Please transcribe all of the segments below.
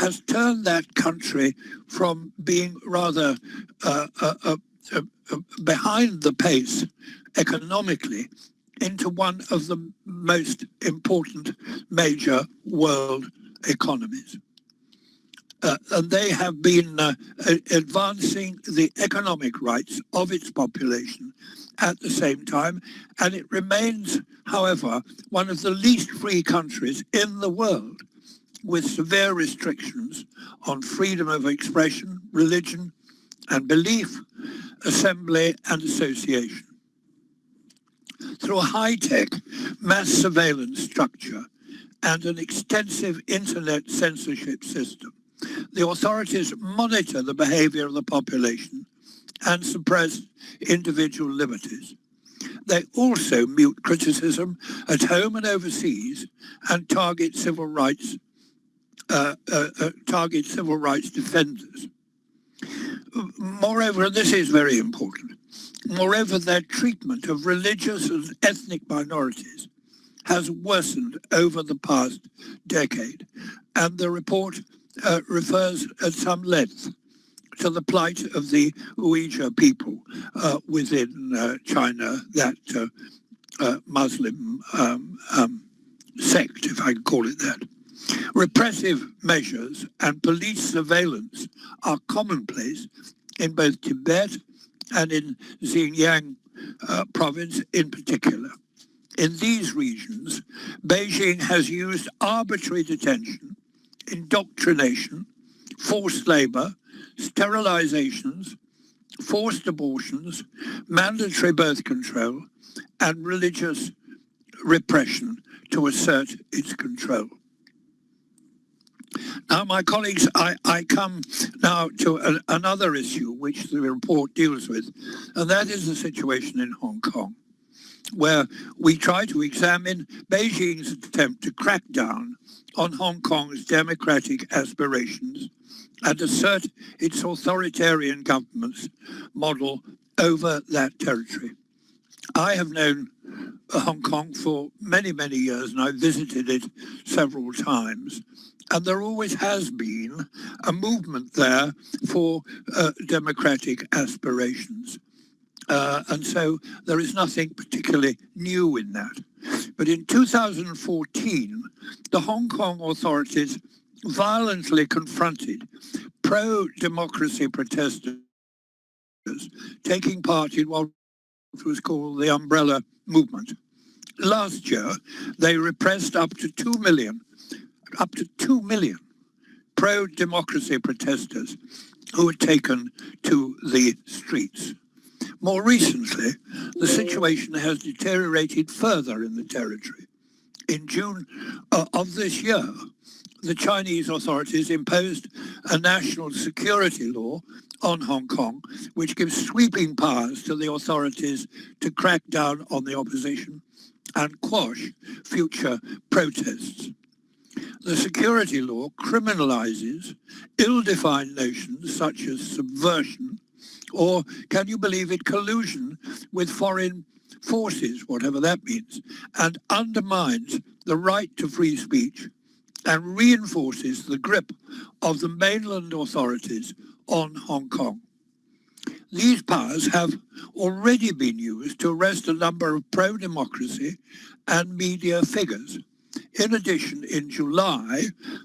has turned that country from being rather behind the pace economically into one of the most important major world economies. And they have been advancing the economic rights of its population at the same time, and it remains, however, one of the least free countries in the world, with severe restrictions on freedom of expression, religion and belief, assembly and association. Through a high-tech mass surveillance structure and an extensive internet censorship system, the authorities monitor the behavior of the population and suppress individual liberties. They also mute criticism at home and overseas and target civil rights defenders. Moreover, and this is very important, moreover, their treatment of religious and ethnic minorities has worsened over the past decade, and the report refers at some length to the plight of the Uyghur people within China, that Muslim sect, if I can call it that. Repressive measures and police surveillance are commonplace in both Tibet and in Xinjiang province in particular. In these regions, Beijing has used arbitrary detention, indoctrination, forced labor, sterilizations, forced abortions, mandatory birth control, and religious repression to assert its control. Now, my colleagues, I come now to another issue which the report deals with, and that is the situation in Hong Kong, where we try to examine Beijing's attempt to crack down on Hong Kong's democratic aspirations and assert its authoritarian government's model over that territory. I have known Hong Kong for many, many years, and I've visited it several times. And there always has been a movement there for democratic aspirations. And so there is nothing particularly new in that. But in 2014, the Hong Kong authorities violently confronted pro-democracy protesters taking part in what was called the Umbrella Movement. Last year, they repressed up to 2 million pro-democracy protesters who had taken to the streets. More recently, the situation has deteriorated further in the territory. In June of this year, the Chinese authorities imposed a national security law on Hong Kong, which gives sweeping powers to the authorities to crack down on the opposition and quash future protests. The security law criminalizes ill-defined notions such as subversion, or, can you believe it, collusion with foreign forces, whatever that means, and undermines the right to free speech and reinforces the grip of the mainland authorities on Hong Kong. These powers have already been used to arrest a number of pro-democracy and media figures. In addition, in July,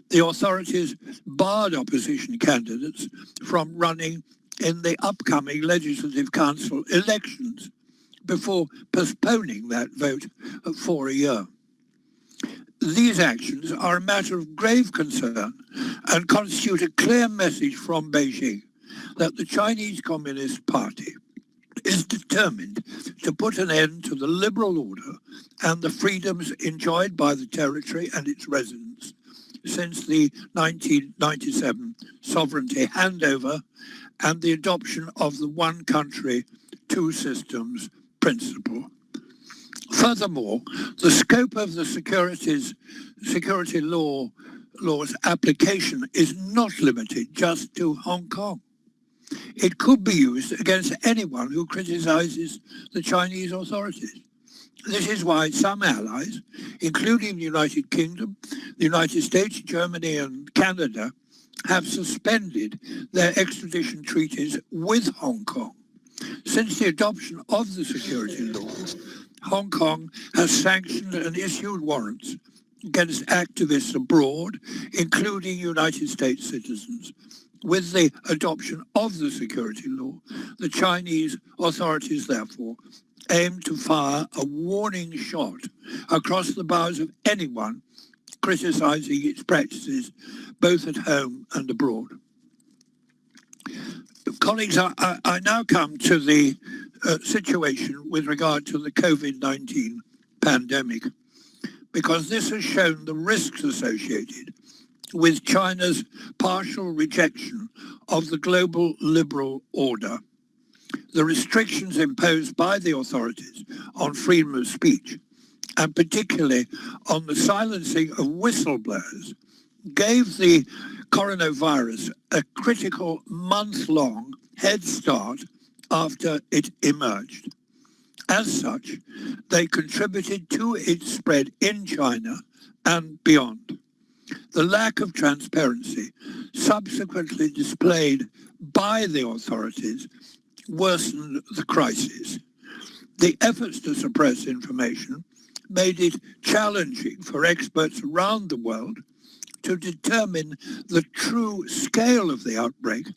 the authorities barred opposition candidates from running in the upcoming Legislative Council elections before postponing that vote for a year. These actions are a matter of grave concern and constitute a clear message from Beijing that the Chinese Communist Party is determined to put an end to the liberal order and the freedoms enjoyed by the territory and its residents since the 1997 sovereignty handover and the adoption of the one country, two systems principle. Furthermore, the scope of the security law's application is not limited just to Hong Kong. It could be used against anyone who criticizes the Chinese authorities. This is why some allies, including the United Kingdom, the United States, Germany and Canada, have suspended their extradition treaties with Hong Kong. Since the adoption of the security law, Hong Kong has sanctioned and issued warrants against activists abroad, including United States citizens. With the adoption of the security law, the Chinese authorities, therefore, aim to fire a warning shot across the bows of anyone criticizing its practices, both at home and abroad. Colleagues, I now come to the situation with regard to the COVID-19 pandemic, because this has shown the risks associated with China's partial rejection of the global liberal order, the restrictions imposed by the authorities on freedom of speech, and particularly on the silencing of whistleblowers, gave the coronavirus a critical month-long head start after it emerged. As such, they contributed to its spread in China and beyond. The lack of transparency subsequently displayed by the authorities worsened the crisis. The efforts to suppress information made it challenging for experts around the world to determine the true scale of the outbreak,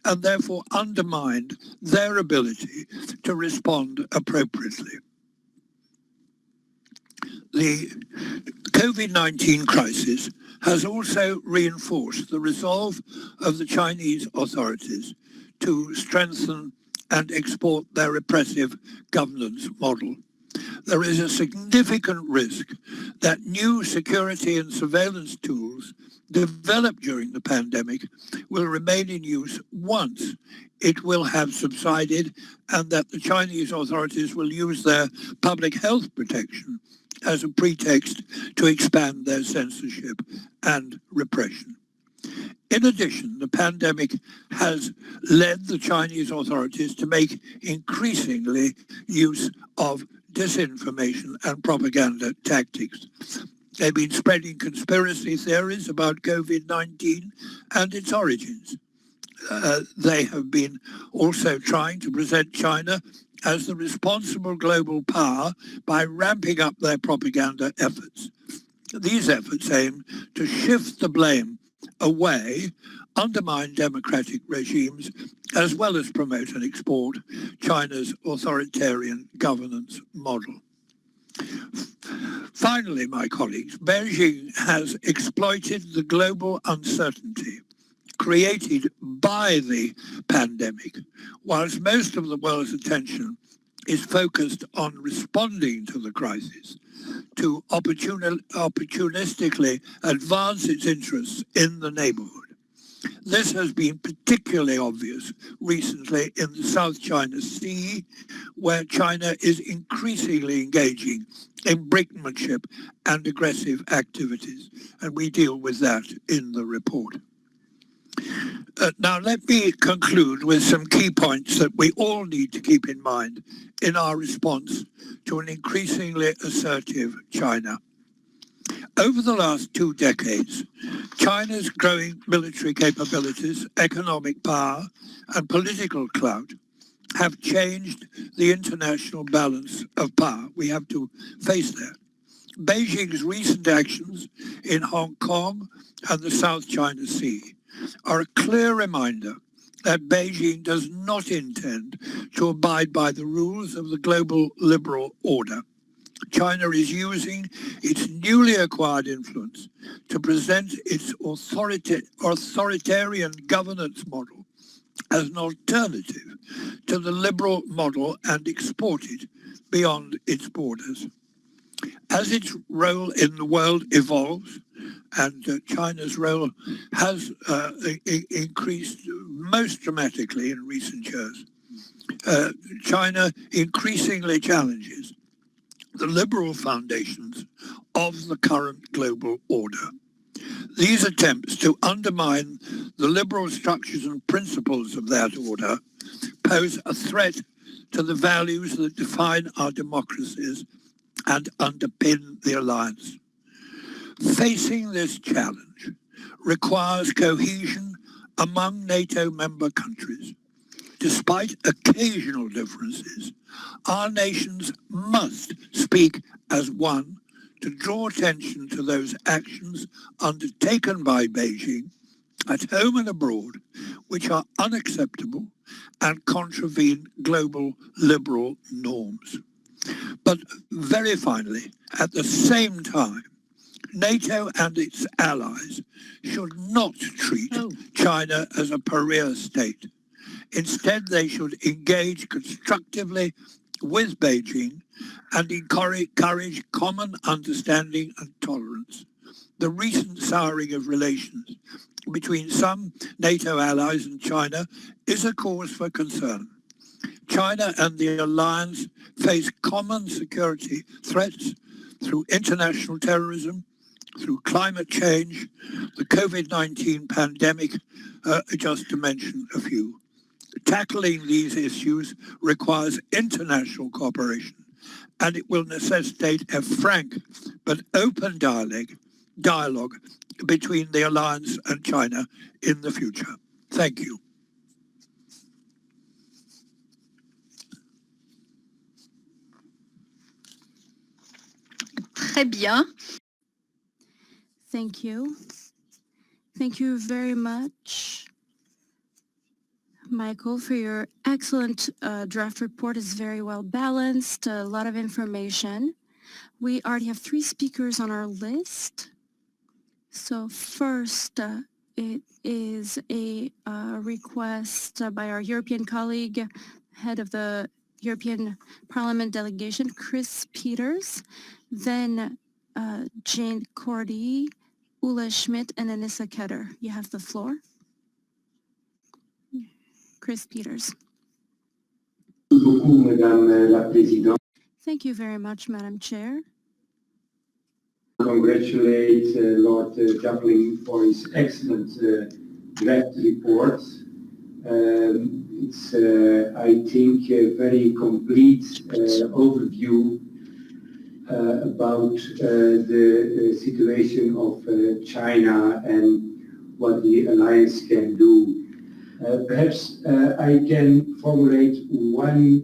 and therefore undermined their ability to respond appropriately. The COVID-19 crisis has also reinforced the resolve of the Chinese authorities to strengthen and export their repressive governance model. There is a significant risk that new security and surveillance tools developed during the pandemic will remain in use once it will have subsided, and that the Chinese authorities will use their public health protection as a pretext to expand their censorship and repression. In addition, the pandemic has led the Chinese authorities to make increasingly use of disinformation and propaganda tactics. They've been spreading conspiracy theories about COVID-19 and its origins. They have been also trying to present China as the responsible global power by ramping up their propaganda efforts. These efforts aim to shift the blame away, undermine democratic regimes, as well as promote and export China's authoritarian governance model. Finally, my colleagues, Beijing has exploited the global uncertainty created by the pandemic, whilst most of the world's attention is focused on responding to the crisis, to opportunistically advance its interests in the neighborhood. This has been particularly obvious recently in the South China Sea, where China is increasingly engaging in brinkmanship and aggressive activities, and we deal with that in the report. Now, let me conclude with some key points that we all need to keep in mind in our response to an increasingly assertive China. Over the last 2 decades, China's growing military capabilities, economic power, and political clout have changed the international balance of power. We have to face that. Beijing's recent actions in Hong Kong and the South China Sea are a clear reminder that Beijing does not intend to abide by the rules of the global liberal order. China is using its newly acquired influence to present its authoritarian governance model as an alternative to the liberal model and export it beyond its borders. As its role in the world evolves, and China's role has increased most dramatically in recent years, China increasingly challenges the liberal foundations of the current global order. These attempts to undermine the liberal structures and principles of that order pose a threat to the values that define our democracies and underpin the alliance. Facing this challenge requires cohesion among NATO member countries. Despite occasional differences, our nations must speak as one to draw attention to those actions undertaken by Beijing at home and abroad, which are unacceptable and contravene global liberal norms. But very finally, at the same time, NATO and its allies should not treat China as a pariah state. Instead, they should engage constructively with Beijing and encourage common understanding and tolerance. The recent souring of relations between some NATO allies and China is a cause for concern. China and the alliance face common security threats through international terrorism, through climate change, the COVID-19 pandemic, just to mention a few. Tackling these issues requires international cooperation, and it will necessitate a frank but open dialogue between the alliance and China in the future. Thank you. Très bien. Thank you. Thank you very much, Michael, for your excellent draft report. It's very well balanced, a lot of information. We already have 3 speakers on our list. So first, it is a request by our European colleague, head of the European Parliament delegation, Chris Peters, then Jane Cordy, Ulla Schmidt, and Anissa Ketter. You have the floor. Chris Peters. Thank you very much, Madam Chair. Congratulate Lord Dublin for his excellent draft report. It's, I think, a very complete overview about the situation of China and what the alliance can do. Perhaps I can formulate one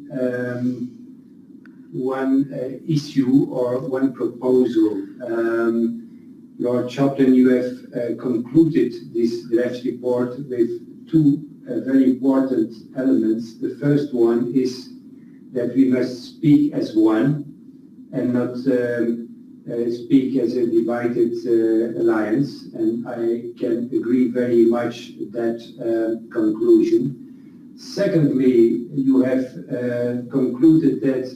issue or one proposal. Lord Chaplin, you have concluded this draft report with 2 very important elements. The first one is that we must speak as one and not speak as a divided alliance, and I can agree very much with that conclusion. Secondly, you have concluded that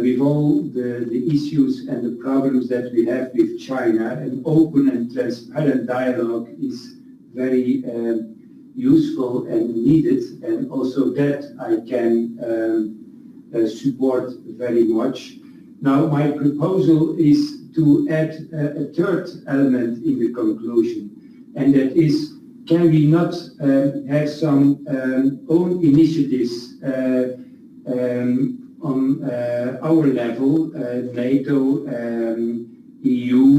with all the issues and the problems that we have with China, an open and transparent dialogue is very useful and needed, and also that I can support very much. Now, my proposal is to add a third element in the conclusion, and that is, can we not have some own initiatives on our level, NATO, EU,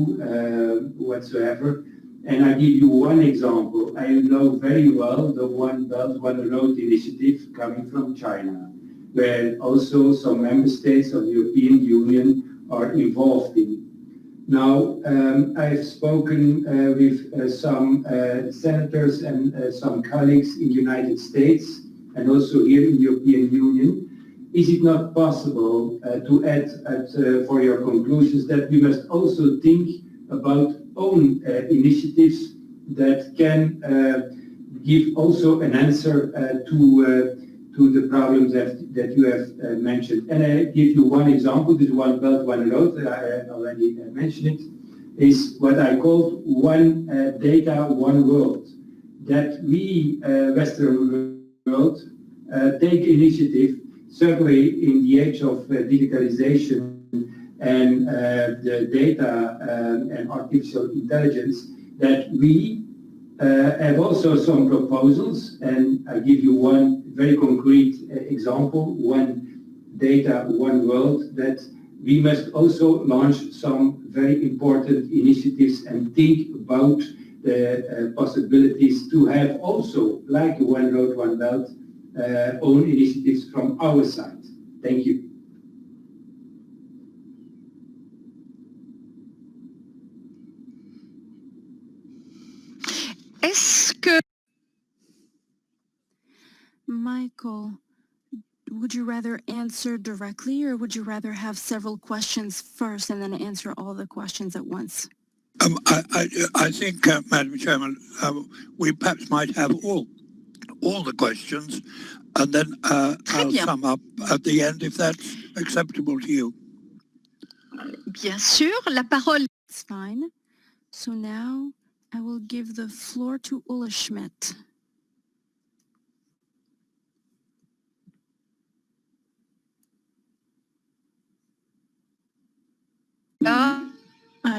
whatsoever. And I give you one example. I know very well the One Belt, One Road initiative coming from China, where also some member states of the European Union are involved in. Now, I've spoken with some senators and some colleagues in the United States and also here in the European Union. Is it not possible to add for your conclusions that we must also think about own initiatives that can give also an answer to the problems that you have mentioned? And I give you one example, this One Belt, One Road, I already mentioned it, is what I call one data, one world. That we, Western world, take initiative, certainly in the age of digitalization and the data and artificial intelligence, that we have also some proposals, and I give you one very concrete example, one data, one world, that we must also launch some very important initiatives and think about the possibilities to have also, like One Road, One Belt, own initiatives from our side. Thank you. Est-ce que Michael, would you rather answer directly or would you rather have several questions first and then answer all the questions at once? I think, Madam Chairman, we perhaps might have all the questions, and then I'll bien. sum up at the end if that's acceptable to you. Bien sûr, la parole It's fine. So now I will give the floor to Ulla Schmidt. là,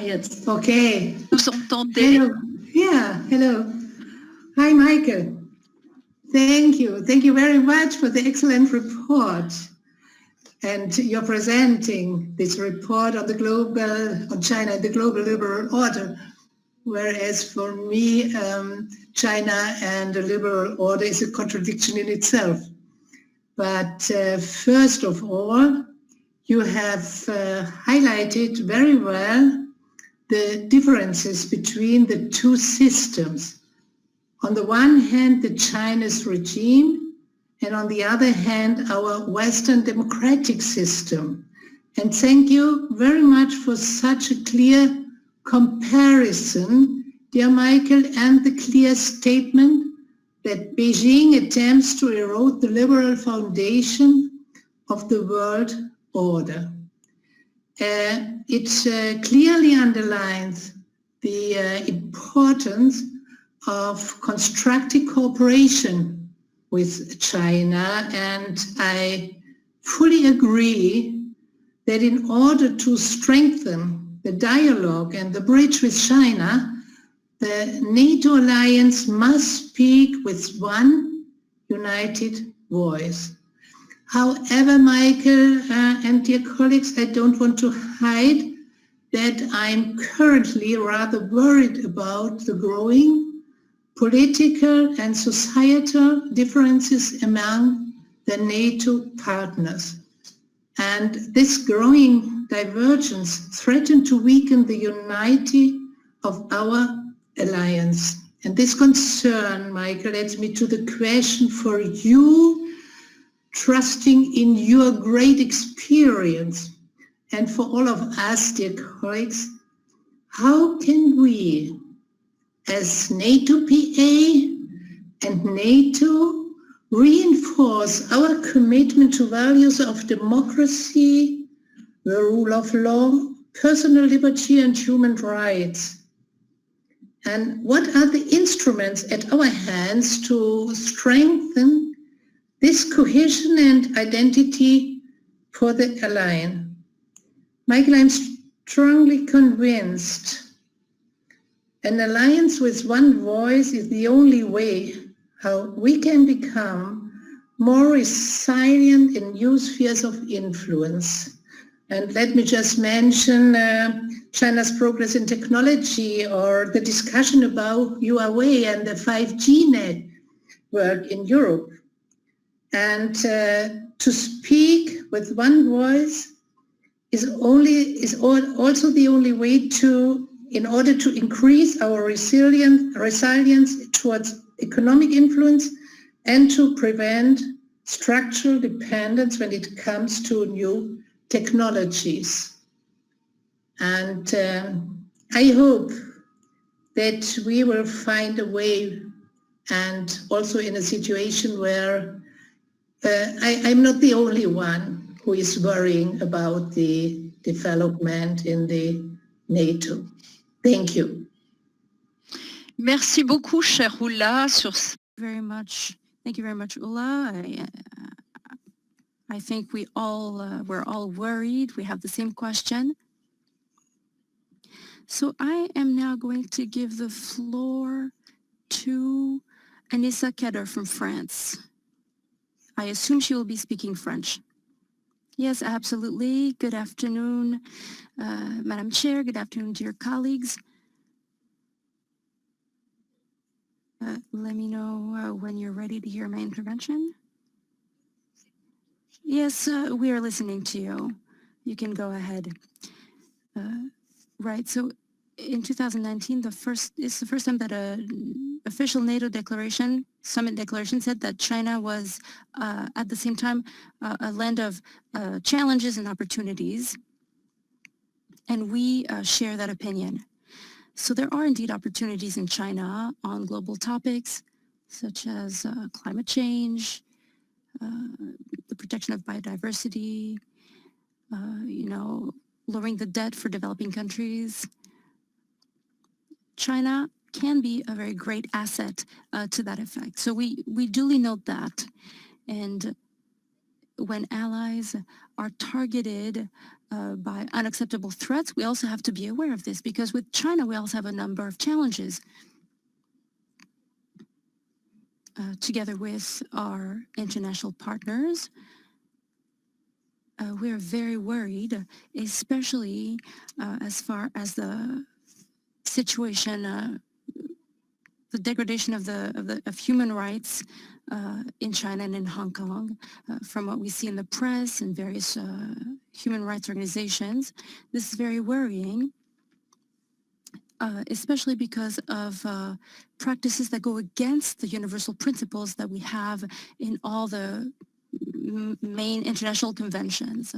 Jetzt. Okay. vous entendez? Hello. Yeah, hello. Hi, Michael. Thank you. Thank you very much for the excellent report. And you're presenting this report on on China and the global liberal order. Whereas for me, China and the liberal order is a contradiction in itself. But first of all, you have highlighted very well the differences between the two systems. On the one hand, the Chinese regime, and on the other hand, our Western democratic system. And thank you very much for such a clear comparison, dear Michael, and the clear statement that Beijing attempts to erode the liberal foundation of the world order. It clearly underlines the importance of constructive cooperation with China, and I fully agree that in order to strengthen the dialogue and the bridge with China, the NATO alliance must speak with one united voice. However, Michael and dear colleagues, I don't want to hide that I'm currently rather worried about the growing political and societal differences among the NATO partners. And this growing divergence threatens to weaken the unity of our alliance. And this concern, Michael, leads me to the question for you, trusting in your great experience, and for all of us, dear colleagues, how can we, as NATO PA and NATO, reinforce our commitment to values of democracy, the rule of law, personal liberty and human rights? And what are the instruments at our hands to strengthen this cohesion and identity for the alliance? Michael, I'm strongly convinced an alliance with one voice is the only way how we can become more resilient in new spheres of influence. And let me just mention China's progress in technology, or the discussion about Huawei and the 5G network in Europe. And to speak with one voice is also the only way in order to increase our resilience towards economic influence and to prevent structural dependence when it comes to new technologies. And I hope that we will find a way, and also in a situation where I'm not the only one who is worrying about the development in the NATO. Thank you. Merci beaucoup, cher Ulla, sur Thank you very much, Ulla. I think we're all worried. We have the same question. So I am now going to give the floor to Anissa Keder from France. I assume she will be speaking French. Yes, absolutely. Good afternoon, Madam Chair. Good afternoon, dear colleagues. Let me know when you're ready to hear my intervention. Yes, we are listening to you. You can go ahead. Right, so in 2019, it's the first time that an official NATO summit declaration said that China was at the same time a land of challenges and opportunities. And we share that opinion. So there are indeed opportunities in China on global topics such as climate change, the protection of biodiversity, lowering the debt for developing countries. China can be a very great asset to that effect. So we duly note that. And when allies are targeted by unacceptable threats, we also have to be aware of this, because with China, we also have a number of challenges. Together with our international partners, we're very worried, especially as far as the situation, the degradation of human rights in China and in Hong Kong, from what we see in the press and various human rights organizations. This is very worrying, especially because of practices that go against the universal principles that we have in all the main international conventions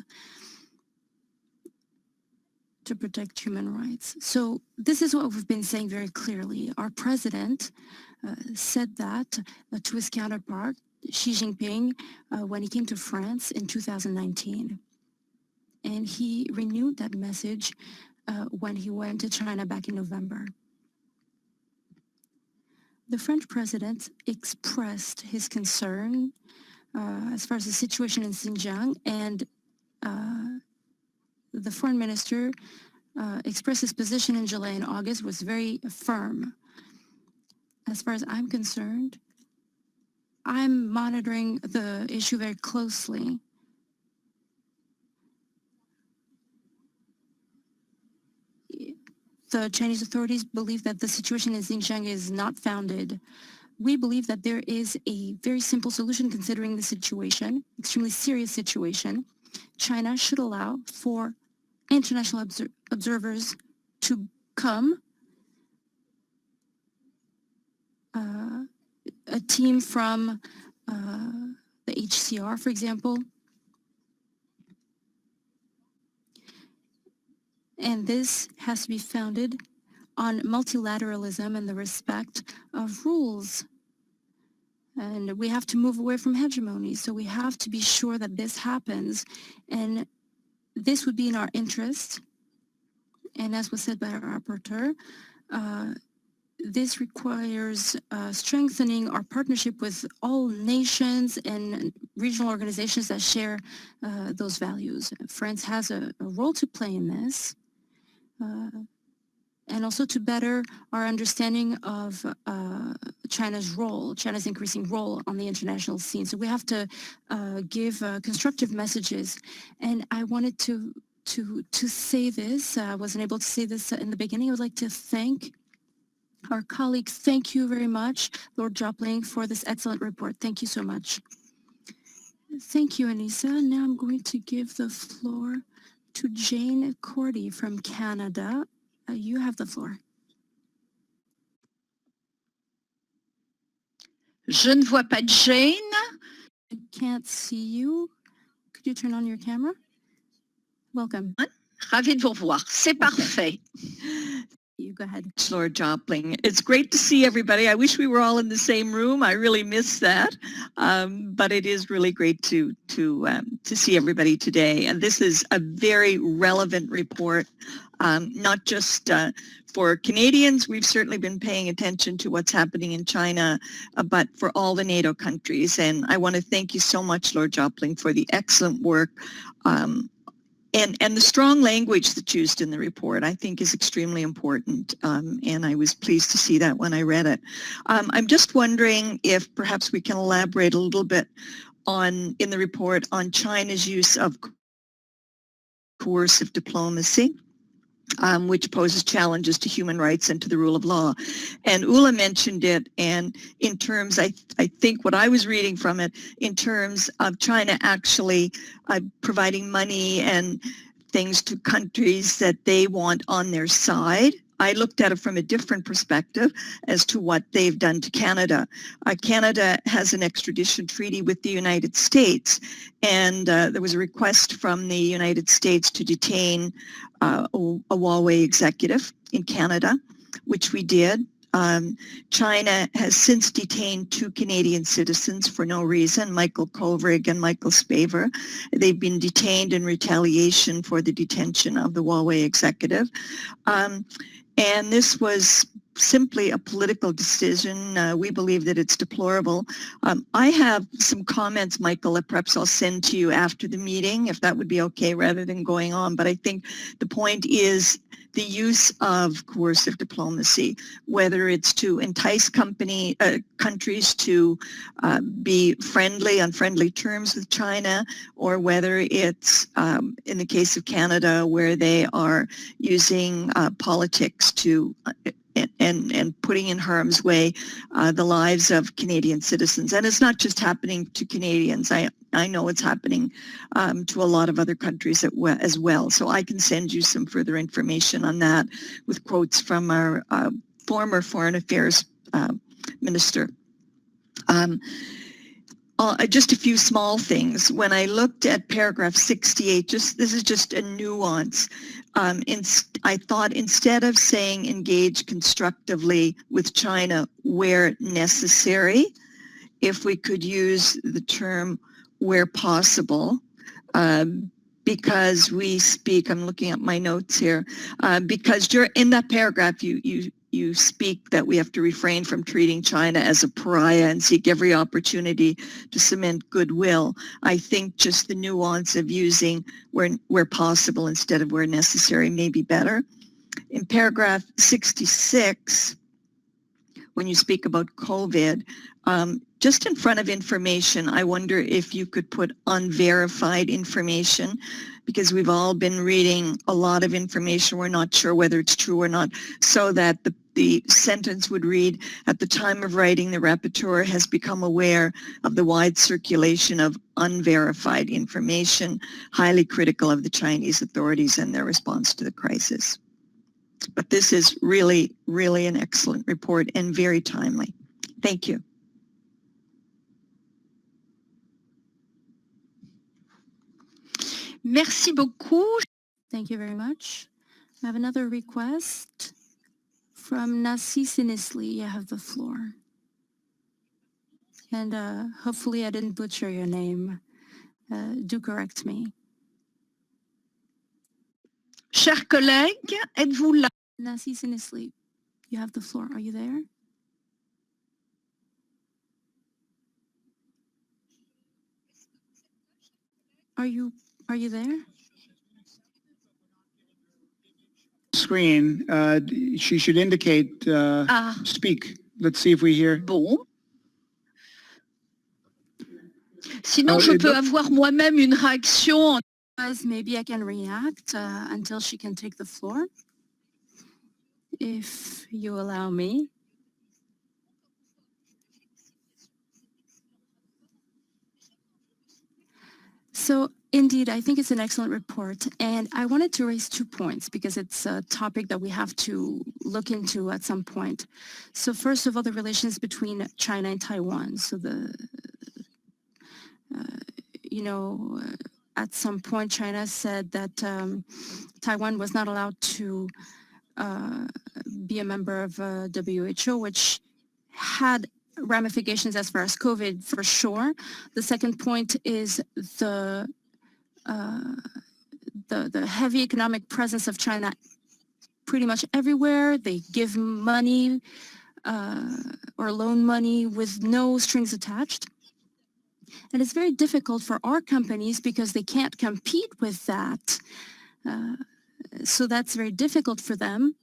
to protect human rights. So this is what we've been saying very clearly. Our president said that to his counterpart, Xi Jinping, when he came to France in 2019. And he renewed that message when he went to China back in November. The French president expressed his concern as far as the situation in Xinjiang, and the foreign minister expressed his position in July and August, was very firm. As far as I'm concerned, I'm monitoring the issue very closely. The Chinese authorities believe that the situation in Xinjiang is not founded. We believe that there is a very simple solution considering the situation, extremely serious situation. China should allow for international observers to come, a team from the HCR, for example. And this has to be founded on multilateralism and the respect of rules. And we have to move away from hegemony. So we have to be sure that this happens. And this would be in our interest. And as was said by our rapporteur, this requires strengthening our partnership with all nations and regional organizations that share those values. France has a role to play in this. And also to better our understanding of China's increasing role on the international scene. So we have to give constructive messages. And I wanted to say this. I wasn't able to say this in the beginning. I would like to thank our colleagues. Thank you very much, Lord Jopling, for this excellent report. Thank you so much. Thank you, Anissa. Now I'm going to give the floor to Jane Cordy from Canada. You have the floor. Je ne vois pas Jane. I can't see you. Could you turn on your camera? Welcome. Ravi de vous revoir. C'est parfait. You go ahead. Lord Jopling. It's great to see everybody. I wish we were all in the same room. I really miss that. But it is really great to see everybody today. And this is a very relevant report, not just for Canadians. We've certainly been paying attention to what's happening in China, but for all the NATO countries. And I want to thank you so much, Lord Jopling, for the excellent work and the strong language that's used in the report, I think, is extremely important, and I was pleased to see that when I read it. I'm just wondering if perhaps we can elaborate a little bit in the report on China's use of coercive diplomacy. which poses challenges to human rights and to the rule of law. And Ula mentioned it, and in terms, I think what I was reading from it, in terms of China actually providing money and things to countries that they want on their side, I looked at it from a different perspective as to what they've done to Canada. Canada has an extradition treaty with the United States, and there was a request from the United States to detain a Huawei executive in Canada, which we did. China has since detained 2 Canadian citizens for no reason, Michael Kovrig and Michael Spaver. They've been detained in retaliation for the detention of the Huawei executive. And this was simply a political decision. We believe that it's deplorable. I have some comments, Michael, that perhaps I'll send to you after the meeting, if that would be okay, rather than going on. But I think the point is the use of coercive diplomacy, whether it's to entice countries to be friendly on friendly terms with China, or whether it's in the case of Canada, where they are using politics to and putting in harm's way the lives of Canadian citizens. And it's not just happening to Canadians. I know it's happening to a lot of other countries as well. So I can send you some further information on that with quotes from our former Foreign Affairs Minister. Just a few small things. When I looked at paragraph 68, this is just a nuance. I thought instead of saying engage constructively with China where necessary, if we could use the term where possible, because we speak, I'm looking at my notes here, because in that paragraph you speak that we have to refrain from treating China as a pariah and seek every opportunity to cement goodwill. I think just the nuance of using where possible instead of where necessary may be better. In paragraph 66, when you speak about COVID, just in front of information, I wonder if you could put unverified information, because we've all been reading a lot of information. We're not sure whether it's true or not, so that the sentence would read, at the time of writing, the rapporteur has become aware of the wide circulation of unverified information, highly critical of the Chinese authorities and their response to the crisis. But this is really, really an excellent report and very timely. Thank you. Merci beaucoup. Thank you very much. I have another request from Nasi Sinisli. You have the floor. And hopefully I didn't butcher your name. Do correct me. Chers collègues, êtes-vous là? Nasi Sinisli, you have the floor. Are you there? Are you there? Screen, she should indicate speak. Let's see if we hear. Bon. Sinon, je peux avoir moi-même une réaction. Maybe I can react until she can take the floor, if you allow me. So indeed, I think it's an excellent report, and I wanted to raise 2 points because it's a topic that we have to look into at some point. So first of all, the relations between China and Taiwan. So at some point, China said that Taiwan was not allowed to be a member of WHO, which had ramifications as far as COVID, for sure. The second point is the heavy economic presence of China pretty much everywhere. They give money or loan money with no strings attached. And it's very difficult for our companies because they can't compete with that. So that's very difficult for them.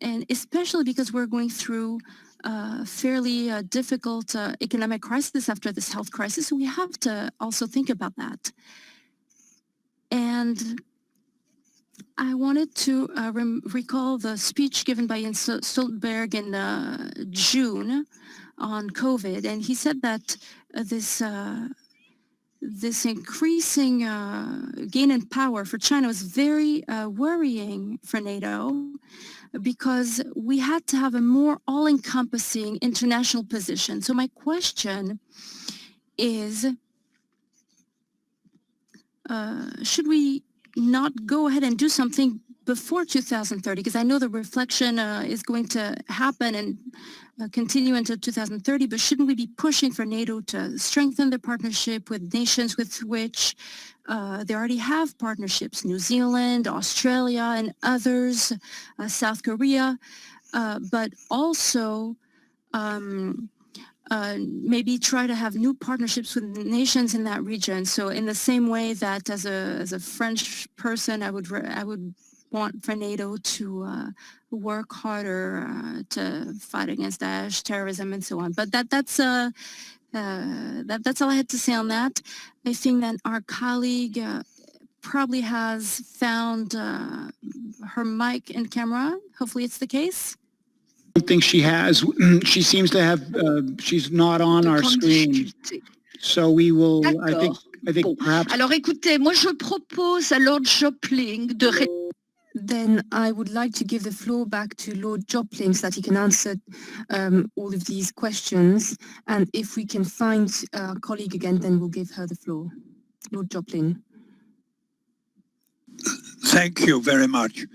And especially because we're going through a fairly difficult economic crisis after this health crisis. So we have to also think about that. And I wanted to recall the speech given by Jens Stoltenberg in June on COVID, and he said that this increasing gain in power for China was very worrying for NATO, because we had to have a more all-encompassing international position. So my question is, should we not go ahead and do something before 2030? Because I know the reflection is going to happen and continue until 2030, but shouldn't we be pushing for NATO to strengthen the partnership with nations with which they already have partnerships, New Zealand, Australia, and others, South Korea, but also maybe try to have new partnerships with nations in that region. So in the same way that as a French person, I would want for NATO to work harder to fight against Daesh, terrorism, and so on. But that's all I had to say on that. I think that our colleague probably has found her mic and camera. Hopefully it's the case. I don't think she has. She seems to have, she's not on our screen. So we will, I think Bon. perhaps. Alors écoutez, moi je propose à Lord Jopling de... Then I would like to give the floor back to Lord Jopling so that he can answer all of these questions. And if we can find our colleague again, then we'll give her the floor. Lord Jopling. Thank you very much.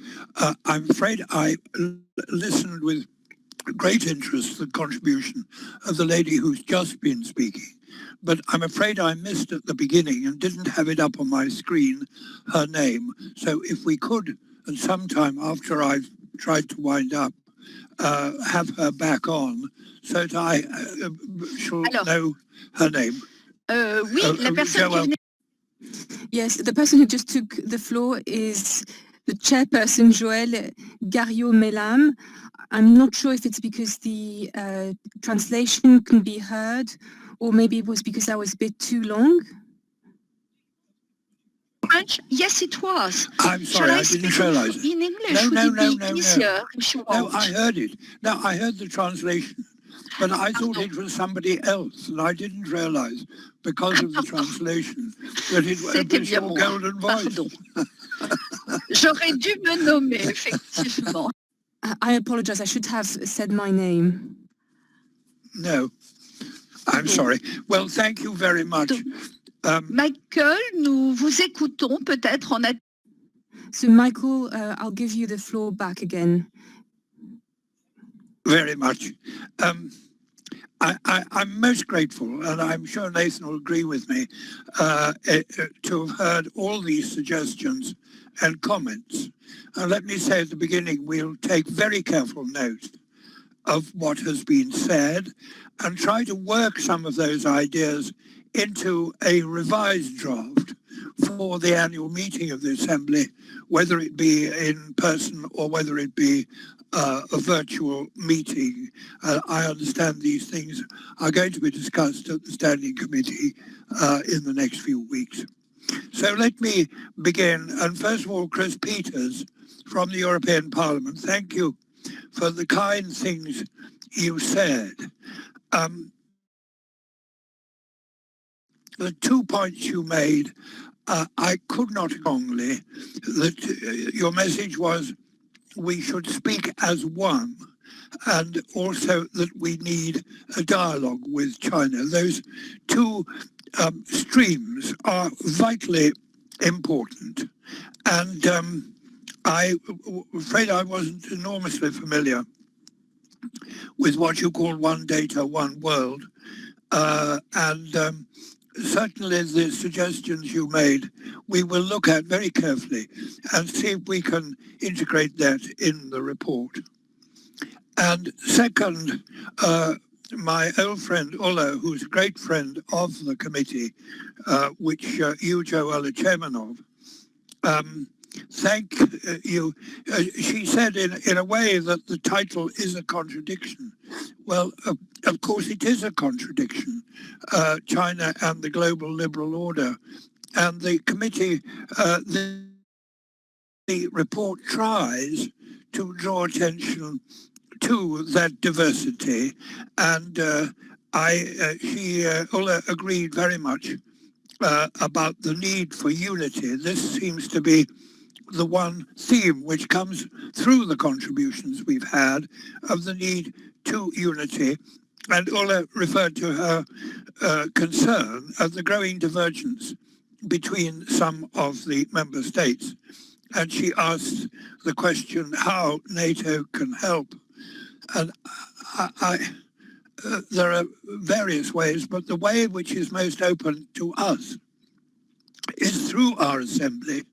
I'm afraid I listened with great interest to the contribution of the lady who's just been speaking, but I'm afraid I missed at the beginning and didn't have it up on my screen, her name. So if we could, and sometime after I've tried to wind up, have her back on, so that I shall know her name. Oui, la personne qui venait... Yes, the person who just took the floor is the chairperson, Joël Garriot-Mellam. I'm not sure if it's because the translation can be heard, or maybe it was because that was a bit too long. French? Yes, it was. I'm sorry, I didn't realize it. In English, No, would it be easier if you want? No, I heard it. No, I heard the translation, but I thought it was somebody else, and I didn't realize, because of the translation, that it was your golden voice. J'aurais dû me nommer, effectivement. I apologize, I should have said my name. No, I'm sorry. Well, thank you very much. Michael, nous vous écoutons peut-être en attendant. So Michael, I'll give you the floor back again. Very much. I'm most grateful, and I'm sure Nathan will agree with me, to have heard all these suggestions and comments. And let me say at the beginning, we'll take very careful note of what has been said and try to work some of those ideas into a revised draft for the annual meeting of the Assembly, whether it be in person or whether it be a virtual meeting. I understand these things are going to be discussed at the Standing Committee in the next few weeks. So let me begin. And first of all, Chris Peters from the European Parliament, thank you for the kind things you said. The 2 points you made, I could not wrongly, that your message was we should speak as one, and also that we need a dialogue with China. Those two streams are vitally important, and I'm afraid I wasn't enormously familiar with what you call one data, one world, and certainly the suggestions you made, we will look at very carefully and see if we can integrate that in the report. And second, my old friend Ulla, who's a great friend of the committee, which you, Joel, are chairman of, thank you. She said in a way that the title is a contradiction. Well, of course it is a contradiction, China and the global liberal order. And the committee, the report tries to draw attention to that diversity, and Ulla agreed very much about the need for unity. This seems to be the one theme which comes through the contributions we've had of the need to unity. And Ulla referred to her concern of the growing divergence between some of the member states. And she asked the question how NATO can help. And there are various ways, but the way which is most open to us is through our assembly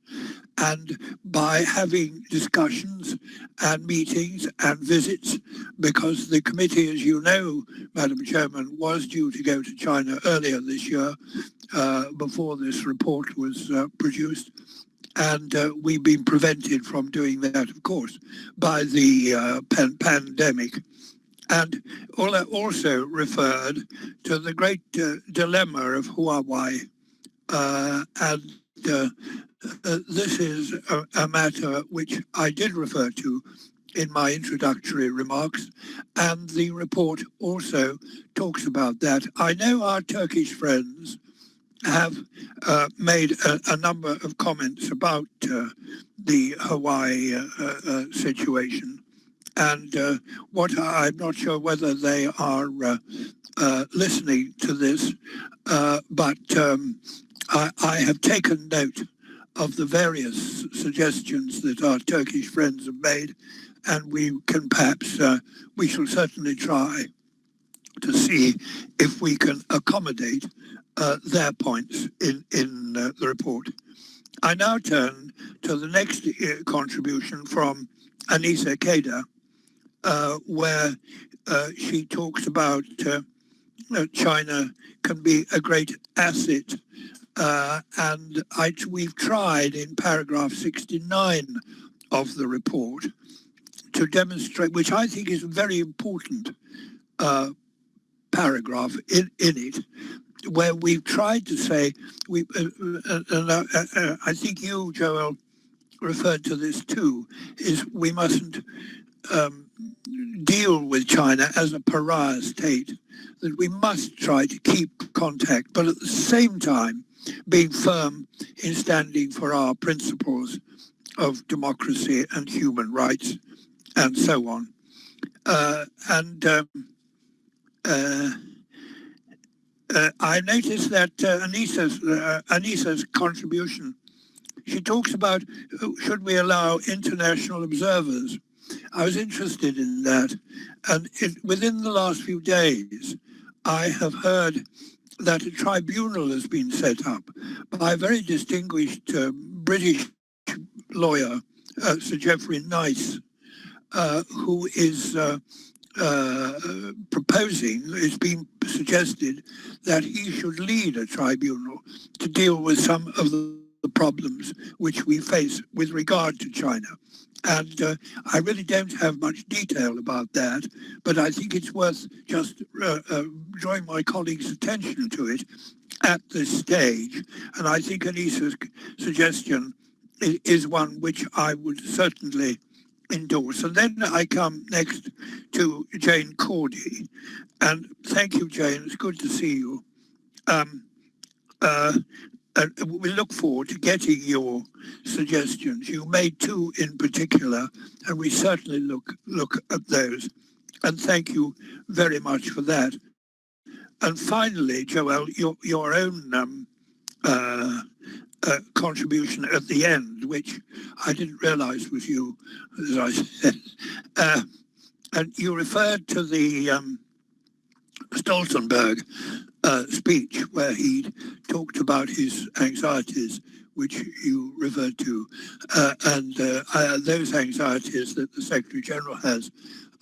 and by having discussions and meetings and visits, because the committee, as you know, Madam Chairman, was due to go to China earlier this year before this report was produced. And we've been prevented from doing that, of course, by the pandemic. And Ulla also referred to the great dilemma of Huawei. This is a matter which I did refer to in my introductory remarks, and the report also talks about that. I know our Turkish friends have made a number of comments about the Hawaii situation, and what I'm not sure whether they are listening to this, but I have taken note of the various suggestions that our Turkish friends have made, and we can perhaps, we shall certainly try to see if we can accommodate their points in the report. I now turn to the next contribution from Anissa Keda, where she talks about China can be a great asset, and we've tried in paragraph 69 of the report to demonstrate, which I think is a very important paragraph in it, where we've tried to say, I think you, Joel, referred to this too, is we mustn't deal with China as a pariah state, that we must try to keep contact, but at the same time being firm in standing for our principles of democracy and human rights and so on. I noticed that Anissa's contribution, she talks about should we allow international observers. I was interested in that, and within the last few days I have heard that a tribunal has been set up by a very distinguished British lawyer, Sir Geoffrey Nice, who is proposing, it's been suggested that he should lead a tribunal to deal with some of the problems which we face with regard to China. And I really don't have much detail about that, but I think it's worth just drawing my colleagues' attention to it at this stage. And I think Anissa's suggestion is one which I would certainly endorse. And then I come next to Jane Cordy. And thank you, Jane. It's good to see you. We look forward to getting your suggestions. You made two in particular, and we certainly look at those. And thank you very much for that. And finally, Joel, your own contribution at the end, which I didn't realize was you, as I said. And you referred to the Stoltenberg speech where he talked about his anxieties, which you referred to, and those anxieties that the Secretary General has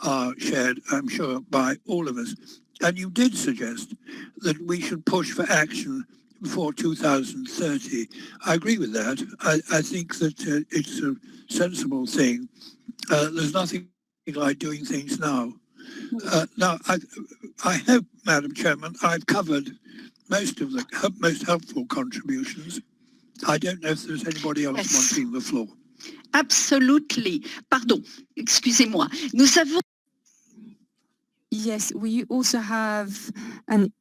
are shared, I'm sure, by all of us. And you did suggest that we should push for action before 2030. I agree with that. I think that it's a sensible thing. There's nothing like doing things now. Now, I hope, Madam Chairman, I've covered most of the most helpful contributions. I don't know if there's anybody else wanting the floor. Absolutely. Pardon, excusez-moi. Nous avons... Yes, we also have an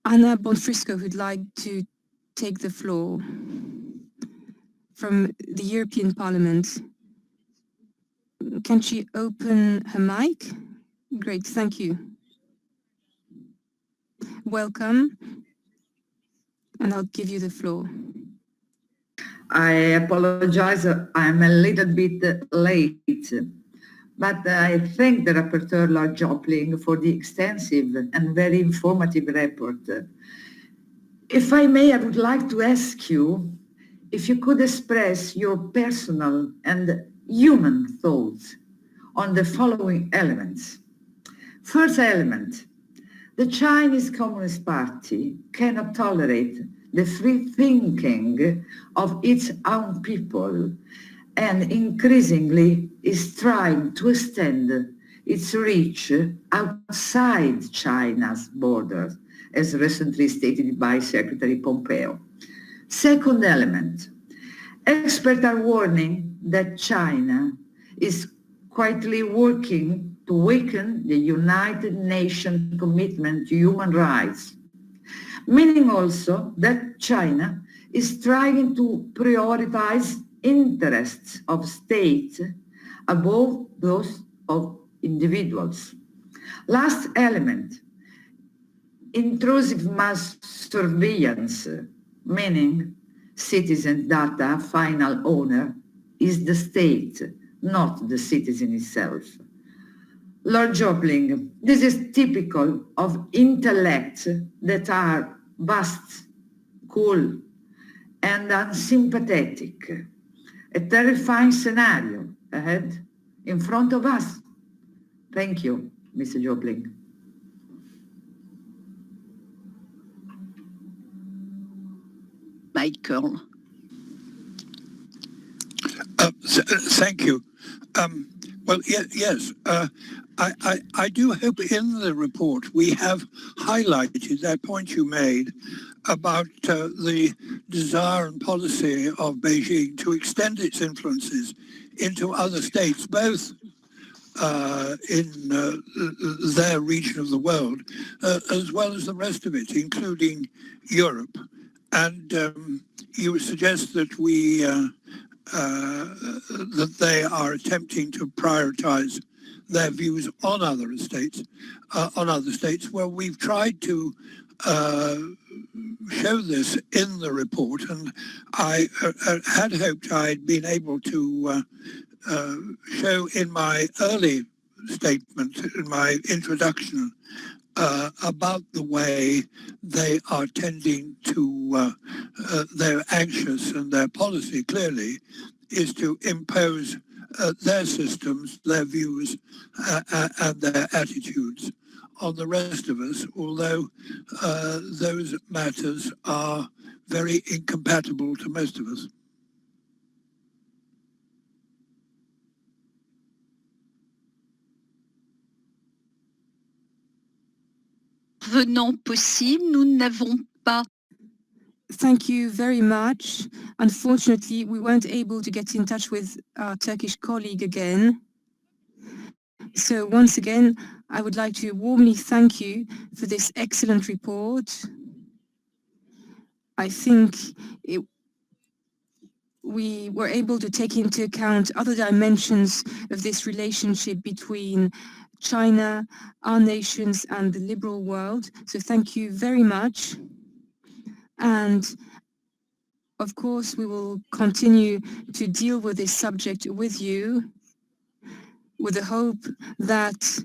Anna Bonfrisco who'd like to take the floor from the European Parliament. Can she open her mic? Great, thank you. Welcome, and I'll give you the floor. I apologize, I'm a little bit late, but I thank the rapporteur, Lord Jopling, for the extensive and very informative report. If I may, I would like to ask you if you could express your personal and human thoughts on the following elements. First element, the Chinese Communist Party cannot tolerate the free thinking of its own people and increasingly is trying to extend its reach outside China's borders, as recently stated by Secretary Pompeo. Second element, experts are warning that China is quietly working to weaken the United Nations commitment to human rights, meaning also that China is trying to prioritize interests of states above those of individuals. Last element, intrusive mass surveillance, meaning citizen data final owner is the state, not the citizen itself. Lord Jopling, this is typical of intellects that are vast, cool, and unsympathetic. A terrifying scenario ahead in front of us. Thank you, Mr. Jopling. Michael. Thank you. Well, yes, I do hope in the report we have highlighted that point you made about the desire and policy of Beijing to extend its influences into other states, both in their region of the world, as well as the rest of it, including Europe. And you suggest that we that they are attempting to prioritize their views on other states. Well, we've tried to show this in the report, and I had hoped I'd been able to show in my early statement, in my introduction, about the way they are tending to, they're anxious, and their policy clearly is to impose their systems, their views, and their attitudes on the rest of us, although those matters are very incompatible to most of us. Venant possible, nous n'avons pas. Thank you very much. Unfortunately, we weren't able to get in touch with our Turkish colleague again. So once again, I would like to warmly thank you for this excellent report. I think we were able to take into account other dimensions of this relationship between China, our nations, and the liberal world. So thank you very much. And of course, we will continue to deal with this subject with you, with the hope that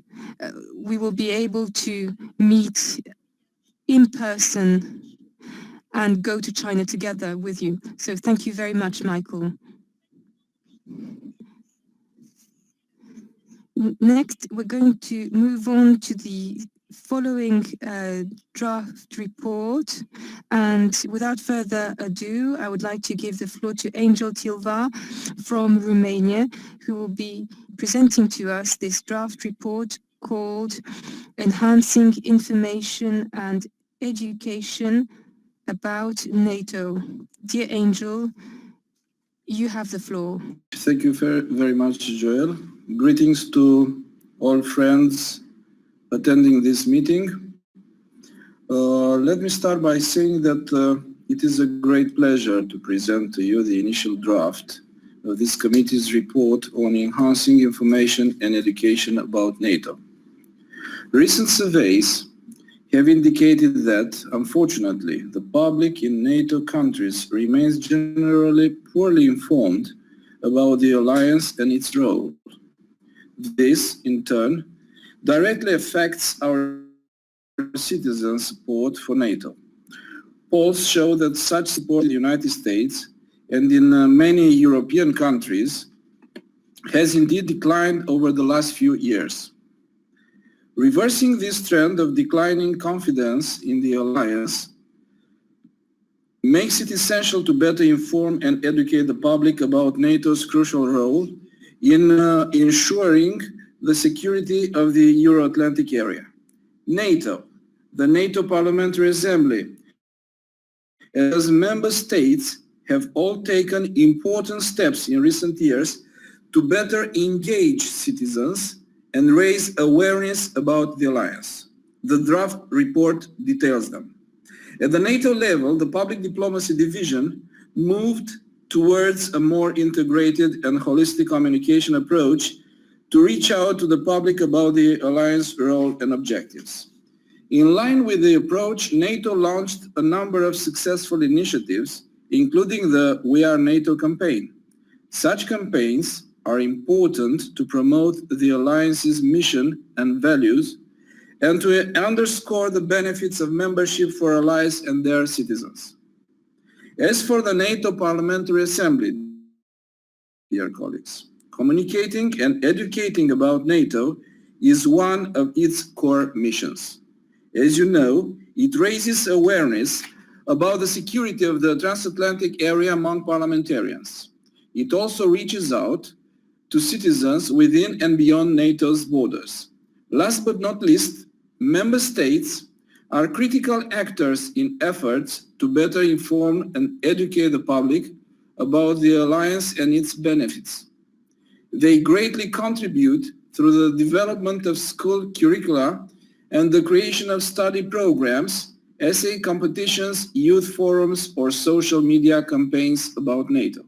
we will be able to meet in person and go to China together with you. So thank you very much, Michael. Next, we're going to move on to the following draft report. And without further ado, I would like to give the floor to Angel Tilva from Romania, who will be presenting to us this draft report called Enhancing Information and Education about NATO. Dear Angel, You have the floor. Thank you very much, Joel. Greetings to all friends attending this meeting. Let me start by saying that it is a great pleasure to present to you the initial draft of this committee's report on enhancing information and education about NATO. Recent surveys have indicated that, unfortunately, the public in NATO countries remains generally poorly informed about the alliance and its role. This, in turn, directly affects our citizens' support for NATO. Polls show that such support in the United States and in many European countries has indeed declined over the last few years. Reversing this trend of declining confidence in the alliance makes it essential to better inform and educate the public about NATO's crucial role in ensuring the security of the Euro-Atlantic area. NATO, the NATO Parliamentary Assembly, as member states have all taken important steps in recent years to better engage citizens and raise awareness about the alliance. The draft report details them. At the NATO level, the Public Diplomacy Division moved towards a more integrated and holistic communication approach to reach out to the public about the alliance role and objectives. In line with the approach, NATO launched a number of successful initiatives, including the We Are NATO campaign. Such campaigns are important to promote the alliance's mission and values and to underscore the benefits of membership for allies and their citizens. As for the NATO Parliamentary Assembly, dear colleagues, communicating and educating about NATO is one of its core missions. As you know, it raises awareness about the security of the transatlantic area among parliamentarians. It also reaches out to citizens within and beyond NATO's borders. Last but not least, member states are critical actors in efforts to better inform and educate the public about the alliance and its benefits. They greatly contribute through the development of school curricula and the creation of study programs, essay competitions, youth forums, or social media campaigns about NATO.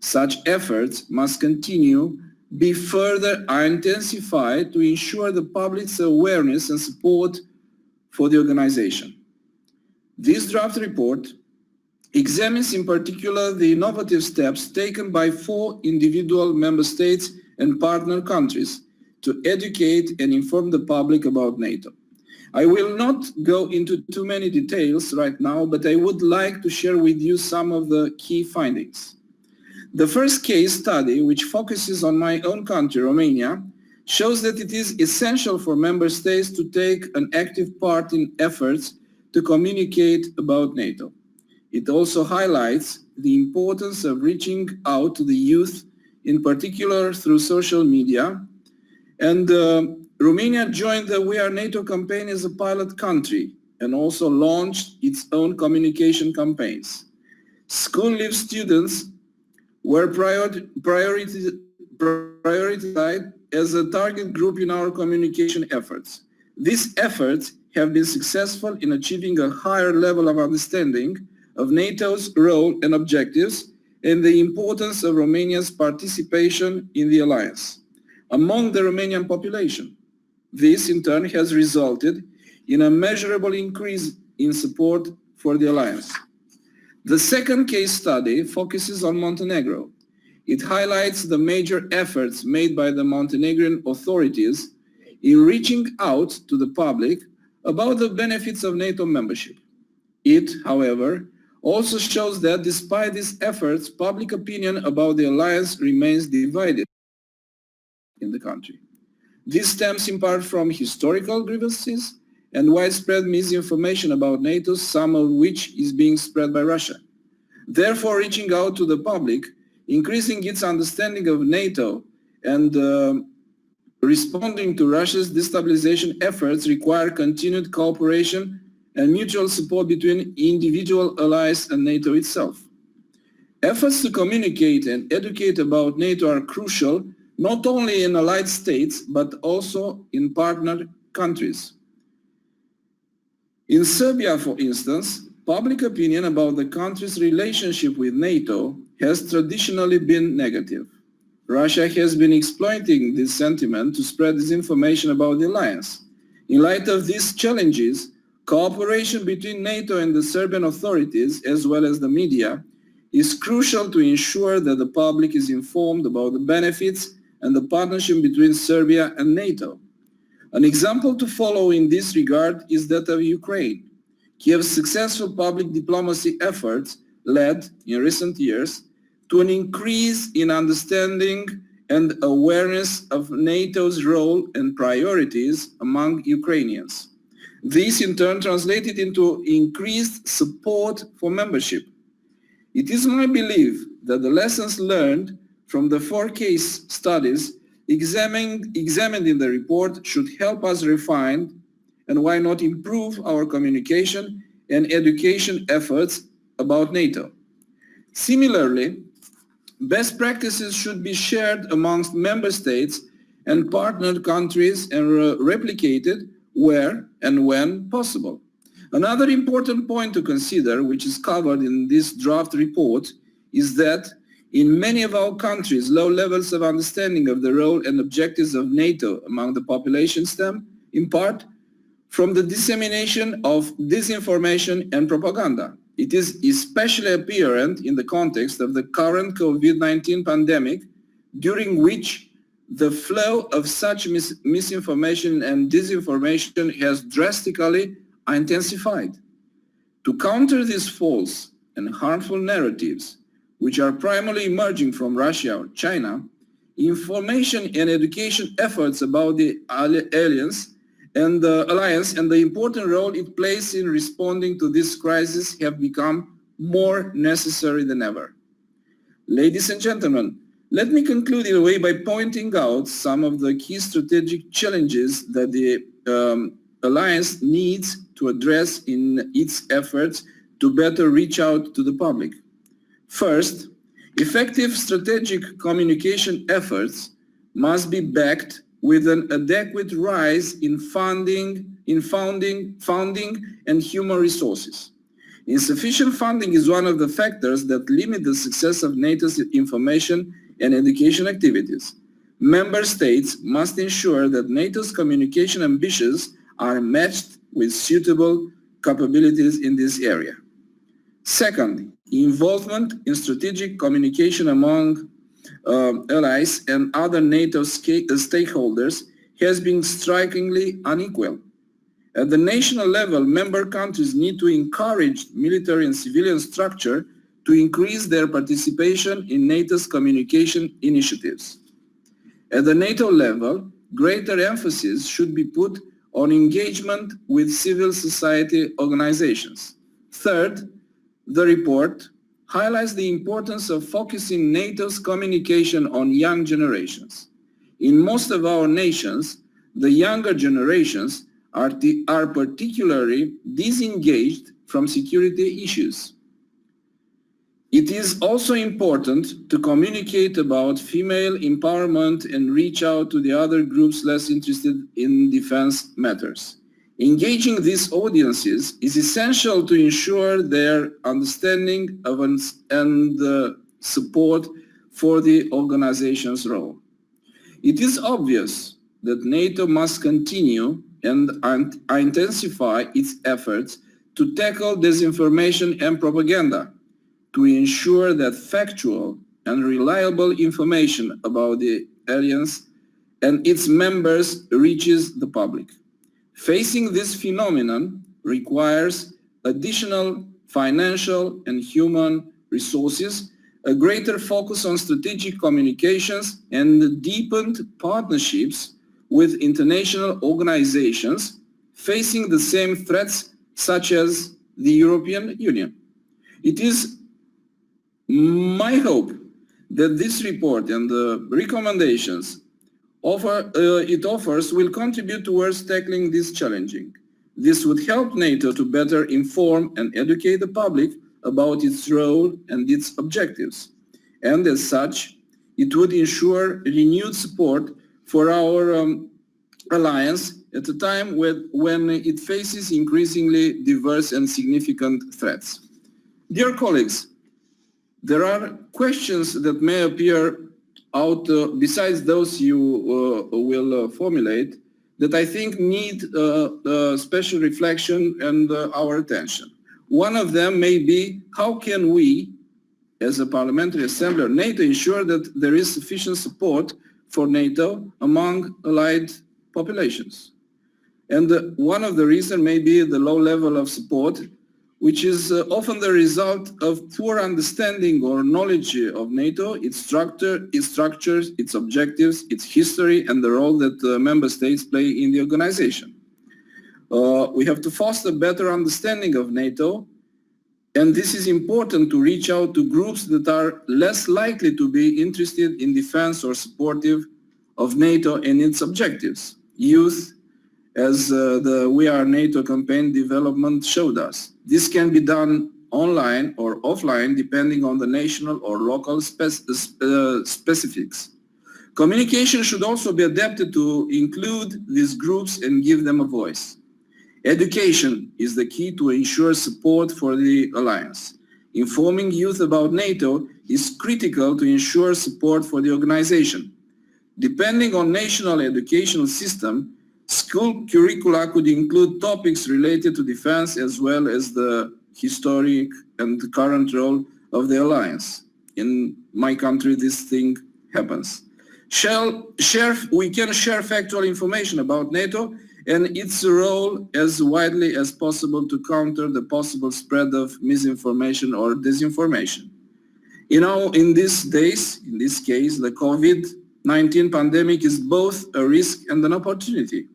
Such efforts must continue, be further intensified to ensure the public's awareness and support for the organization. This draft report examines in particular the innovative steps taken by 4 individual member states and partner countries to educate and inform the public about NATO. I will not go into too many details right now, but I would like to share with you some of the key findings. The first case study, which focuses on my own country, Romania, shows that it is essential for member states to take an active part in efforts to communicate about NATO. It also highlights the importance of reaching out to the youth, in particular through social media. And Romania joined the We Are NATO campaign as a pilot country and also launched its own communication campaigns. School-leave students were prioritized as a target group in our communication efforts. These efforts have been successful in achieving a higher level of understanding of NATO's role and objectives and the importance of Romania's participation in the alliance among the Romanian population. This, in turn, has resulted in a measurable increase in support for the alliance. The second case study focuses on Montenegro. It highlights the major efforts made by the Montenegrin authorities in reaching out to the public about the benefits of NATO membership. It, however, also shows that despite these efforts, public opinion about the alliance remains divided in the country. This stems in part from historical grievances and widespread misinformation about NATO, some of which is being spread by Russia. Therefore, reaching out to the public, increasing its understanding of NATO, and responding to Russia's destabilization efforts require continued cooperation and mutual support between individual allies and NATO itself. Efforts to communicate and educate about NATO are crucial not only in allied states but also in partner countries. In Serbia, for instance, public opinion about the country's relationship with NATO has traditionally been negative. Russia has been exploiting this sentiment to spread disinformation about the alliance. In light of these challenges, cooperation between NATO and the Serbian authorities, as well as the media, is crucial to ensure that the public is informed about the benefits and the partnership between Serbia and NATO. An example to follow in this regard is that of Ukraine. Kiev's successful public diplomacy efforts led, in recent years, to an increase in understanding and awareness of NATO's role and priorities among Ukrainians. This in turn translated into increased support for membership. It is my belief that the lessons learned from the 4 case studies examined in the report should help us refine and why not improve our communication and education efforts about NATO. Similarly, best practices should be shared amongst member states and partner countries and replicated where and when possible. Another important point to consider, which is covered in this draft report, is that in many of our countries, low levels of understanding of the role and objectives of NATO among the population stem, in part, from the dissemination of disinformation and propaganda. It is especially apparent in the context of the current COVID-19 pandemic, during which the flow of such misinformation and disinformation has drastically intensified. To counter these false and harmful narratives, which are primarily emerging from Russia or China, information and education efforts about the alliance and the important role it plays in responding to this crisis have become more necessary than ever. Ladies and gentlemen, let me conclude in a way by pointing out some of the key strategic challenges that the alliance needs to address in its efforts to better reach out to the public. First, effective strategic communication efforts must be backed with an adequate rise in funding and human resources. Insufficient funding is one of the factors that limit the success of NATO's information and education activities. Member states must ensure that NATO's communication ambitions are matched with suitable capabilities in this area. Second, involvement in strategic communication among allies and other NATO stakeholders has been strikingly unequal. At the national level, member countries need to encourage military and civilian structure to increase their participation in NATO's communication initiatives. At the NATO level, greater emphasis should be put on engagement with civil society organizations. Third, the report highlights the importance of focusing NATO's communication on young generations. In most of our nations, the younger generations are particularly disengaged from security issues. It is also important to communicate about female empowerment and reach out to the other groups less interested in defense matters. Engaging these audiences is essential to ensure their understanding of and support for the organization's role. It is obvious that NATO must continue and intensify its efforts to tackle disinformation and propaganda, to ensure that factual and reliable information about the alliance and its members reaches the public. Facing this phenomenon requires additional financial and human resources, a greater focus on strategic communications, and deepened partnerships with international organizations facing the same threats such as the European Union. It is my hope that this report and the recommendations it offers will contribute towards tackling this challenging. This would help NATO to better inform and educate the public about its role and its objectives. And as such, it would ensure renewed support for our alliance at a time when it faces increasingly diverse and significant threats. Dear colleagues, there are questions that may appear out besides those you will formulate that I think need special reflection and our attention. One of them may be, how can we, as a Parliamentary Assembly or NATO, ensure that there is sufficient support for NATO among allied populations? And one of the reasons may be the low level of support, which is often the result of poor understanding or knowledge of NATO, its structure, its structures, its objectives, its history, and the role that member states play in the organization. We have to foster better understanding of NATO, and this is important to reach out to groups that are less likely to be interested in defense or supportive of NATO and its objectives. Youth, as the We Are NATO campaign development showed us. This can be done online or offline depending on the national or local specifics. Communication should also be adapted to include these groups and give them a voice. Education is the key to ensure support for the alliance. Informing youth about NATO is critical to ensure support for the organization. Depending on national educational system, school curricula could include topics related to defense as well as the historic and the current role of the alliance. In my country, this thing happens. We can share factual information about NATO and its role as widely as possible to counter the possible spread of misinformation or disinformation. You know, in these days, in this case, the COVID-19 pandemic is both a risk and an opportunity.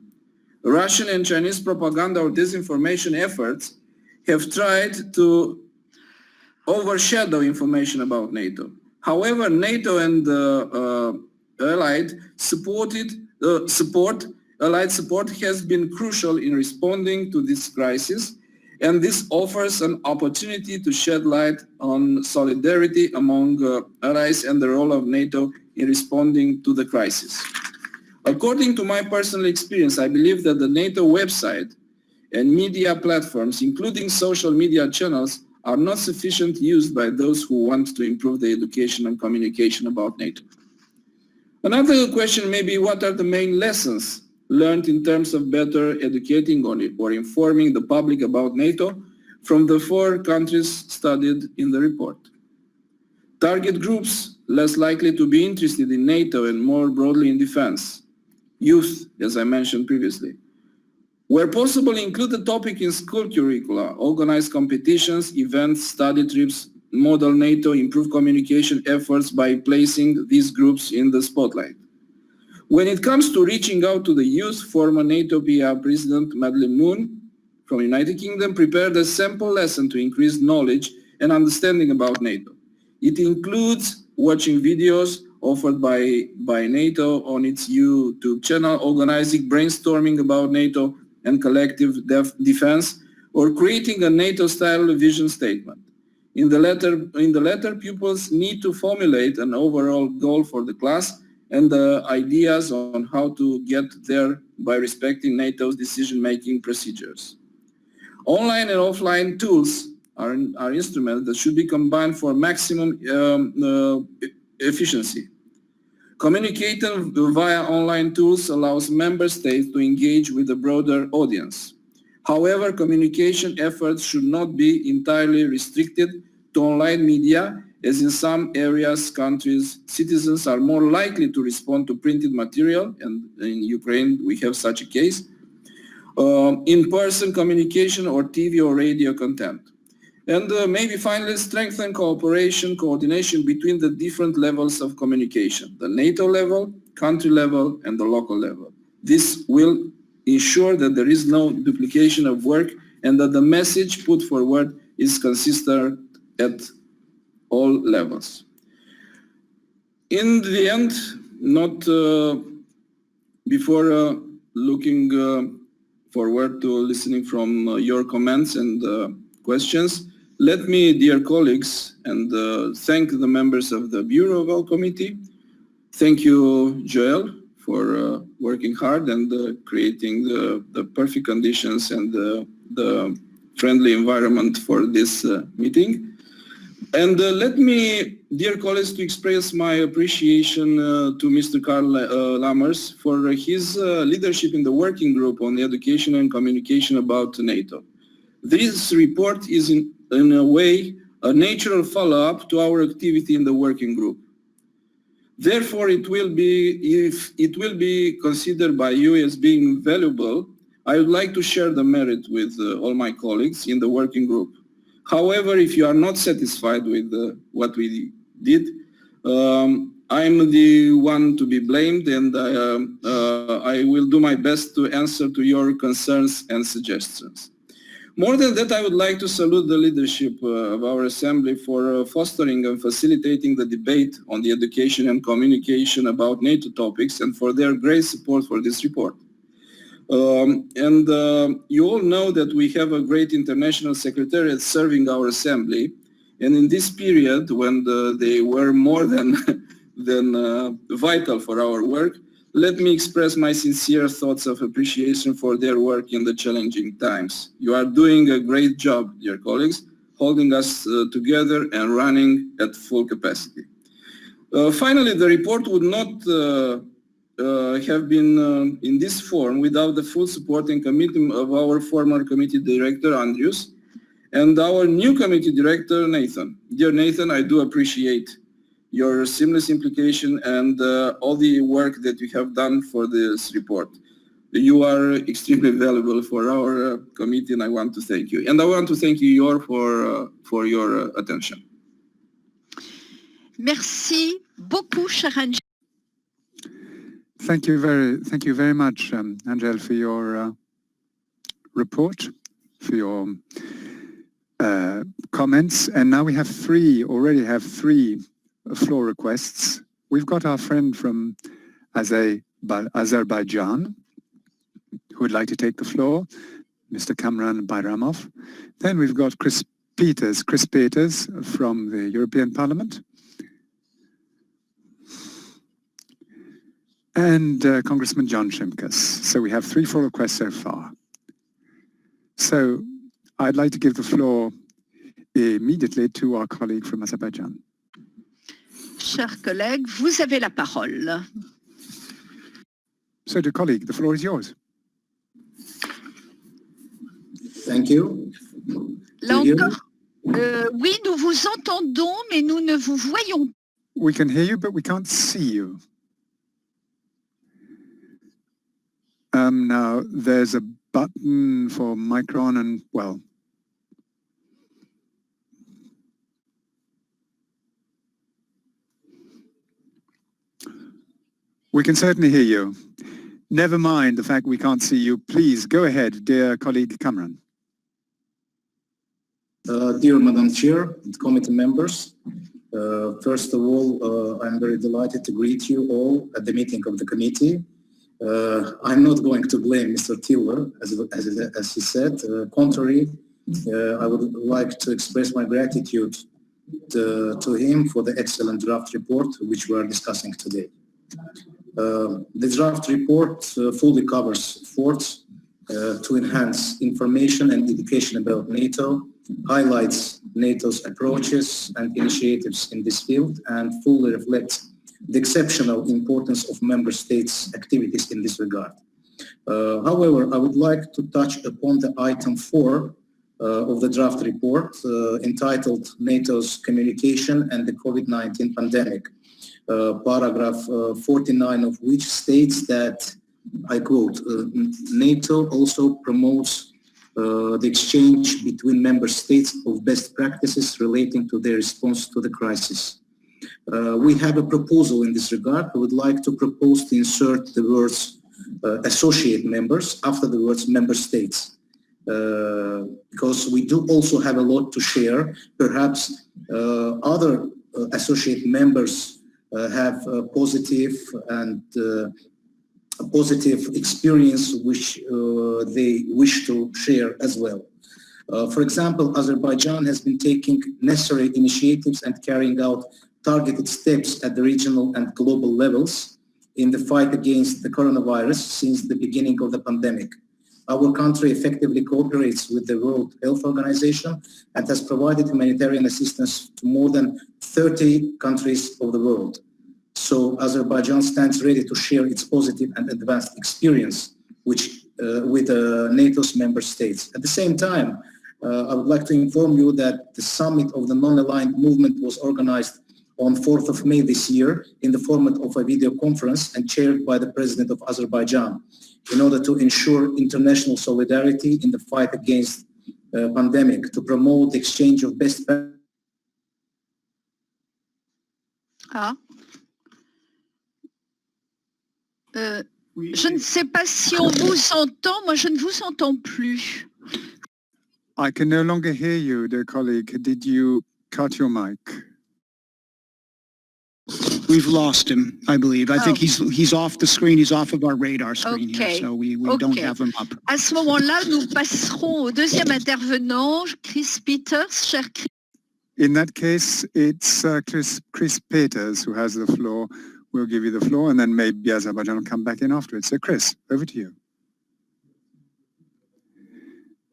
Russian and Chinese propaganda or disinformation efforts have tried to overshadow information about NATO. However, NATO and Allied support has been crucial in responding to this crisis, and this offers an opportunity to shed light on solidarity among allies and the role of NATO in responding to the crisis. According to my personal experience, I believe that the NATO website and media platforms, including social media channels, are not sufficiently used by those who want to improve the education and communication about NATO. Another question may be, what are the main lessons learned in terms of better educating or informing the public about NATO from the 4 countries studied in the report? Target groups less likely to be interested in NATO and more broadly in defense. Youth, as I mentioned previously. Where possible, include the topic in school curricula, organize competitions, events, study trips, model NATO, improve communication efforts by placing these groups in the spotlight. When it comes to reaching out to the youth, former NATO PR President Madeleine Moon from United Kingdom prepared a sample lesson to increase knowledge and understanding about NATO. It includes watching videos offered by NATO on its YouTube channel, organizing brainstorming about NATO and collective defense, or creating a NATO-style vision statement. In the latter, pupils need to formulate an overall goal for the class and the ideas on how to get there by respecting NATO's decision-making procedures. Online and offline tools are instruments that should be combined for maximum efficiency. Communicating via online tools allows member states to engage with a broader audience. However, communication efforts should not be entirely restricted to online media, as in some areas, countries, citizens are more likely to respond to printed material, and in Ukraine we have such a case, in-person communication or TV or radio content. And maybe finally strengthen cooperation, coordination between the different levels of communication, the NATO level, country level, and the local level. This will ensure that there is no duplication of work and that the message put forward is consistent at all levels. In the end, not before looking forward to listening from your comments and questions, Let me, dear colleagues, and thank the members of the Bureau of our committee. Thank you, Joel, for working hard and creating the perfect conditions and the friendly environment for this meeting. And let me, dear colleagues, to express my appreciation to Mr. Karl Lammers for his leadership in the working group on the education and communication about NATO. This report is in a way a natural follow-up to our activity in the working group. Therefore, if it will be considered by you as being valuable, I would like to share the merit with all my colleagues in the working group. However, if you are not satisfied with what we did, I'm the one to be blamed, and I will do my best to answer to your concerns and suggestions. More than that, I would like to salute the leadership of our Assembly for fostering and facilitating the debate on the education and communication about NATO topics and for their great support for this report. You all know that we have a great international secretariat serving our Assembly, and in this period when they were more than vital for our work, let me express my sincere thoughts of appreciation for their work in the challenging times. You are doing a great job, dear colleagues, holding us together and running at full capacity. Finally, the report would not have been in this form without the full support and commitment of our former committee director, Andrius, and our new committee director, Nathan. Dear Nathan, I do appreciate your seamless implication and all the work that you have done for this report. You are extremely valuable for our committee, and I want to thank you. And I want to thank you for your attention. Merci beaucoup, cher Angel. Thank you very much, Angel, for your report, for your comments. And now we already have three floor requests. We've got our friend from Azerbaijan who would like to take the floor, Mr. Kamran Bayramov. Then we've got Chris Peters from the European Parliament, and Congressman John Shimkus. So we have three floor requests so far. So I'd like to give the floor immediately to our colleague from Azerbaijan. Chers collègues, vous avez la parole. So, dear colleague, the floor is yours. Thank you. Là encore, oui, nous vous entendons, mais nous ne vous voyons pas. We can hear you, but we can't see you. Now, there's a button for micron and, well, we can certainly hear you. Never mind the fact we can't see you. Please go ahead, dear colleague Cameron. Dear Madam Chair and committee members, first of all, I'm very delighted to greet you all at the meeting of the committee. I'm not going to blame Mr. Tiller, as he said. Contrary, I would like to express my gratitude to him for the excellent draft report which we are discussing today. The draft report fully covers efforts to enhance information and education about NATO, highlights NATO's approaches and initiatives in this field, and fully reflects the exceptional importance of member states' activities in this regard. However, I would like to touch upon the item 4 of the draft report entitled NATO's Communication and the COVID-19 Pandemic, paragraph 49 of which states that, I quote, NATO also promotes the exchange between member states of best practices relating to their response to the crisis. We have a proposal in this regard. I would like to propose to insert the words associate members after the words member states, because we do also have a lot to share. Perhaps other associate members have a positive experience which they wish to share as well. For example, Azerbaijan has been taking necessary initiatives and carrying out targeted steps at the regional and global levels in the fight against the coronavirus since the beginning of the pandemic. Our country effectively cooperates with the World Health Organization and has provided humanitarian assistance to more than 30 countries of the world. So Azerbaijan stands ready to share its positive and advanced experience with NATO's member states. At the same time, I would like to inform you that the summit of the non-aligned movement was organized on 4th of May this year in the format of a video conference and chaired by the President of Azerbaijan in order to ensure international solidarity in the fight against the pandemic, to promote the exchange of best practices. Je ne sais pas si on vous entend, moi je ne vous entends plus. I can no longer hear you, dear colleague. Did you cut your mic? We've lost him, I believe. I think he's off the screen. He's off of our radar screen here, so we don't have him up. À ce moment-là, nous passerons au deuxième intervenant, Chris Peters. Cher Chris. In that case, it's Chris Peters who has the floor. We'll give you the floor, and then maybe Azerbaijan will come back in afterwards. So, Chris, over to you.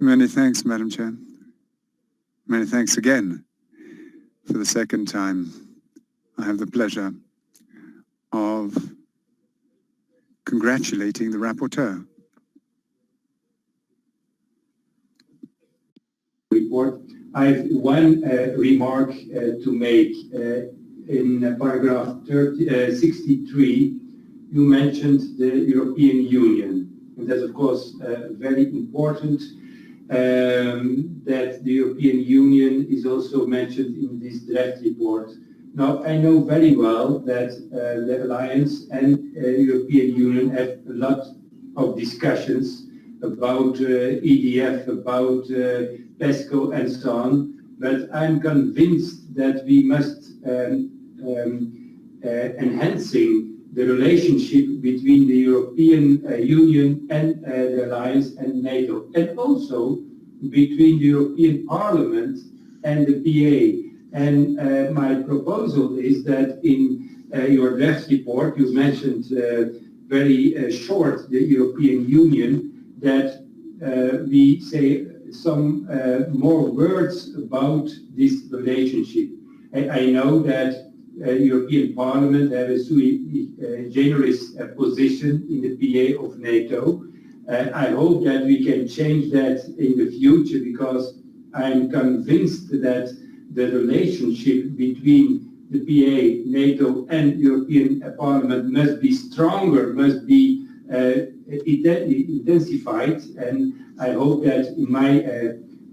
Many thanks, Madam Chair. Many thanks again. For the second time, I have the pleasure of congratulating the rapporteur. Report. I have one remark to make. In paragraph 63, you mentioned the European Union. And that's, of course, very important that the European Union is also mentioned in this draft report. Now, I know very well that the Alliance and European Union have a lot of discussions about EDF, about PESCO and so on, but I'm convinced that we must enhancing the relationship between the European Union and the Alliance and NATO, and also between the European Parliament and the PA. And my proposal is that in your draft report, you mentioned very short the European Union, that we say some more words about this relationship. I know that European Parliament has a sui generis position in the PA of NATO. I hope that we can change that in the future, because I'm convinced that the relationship between the PA, NATO and European Parliament must be stronger, must be intensified, and I hope that in my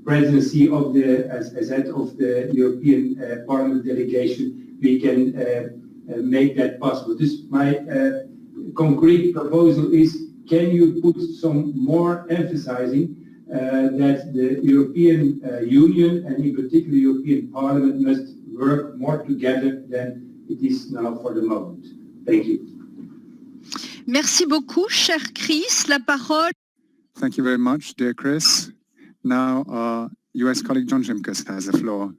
presidency of as head of the European Parliament delegation, we can make that possible. My concrete proposal is, can you put some more emphasizing that the European Union and in particular European Parliament must work more together than it is now for the moment. Thank you. Merci beaucoup, cher Chris. La parole. Thank you very much, dear Chris. Now our US colleague John Shimkus has the floor.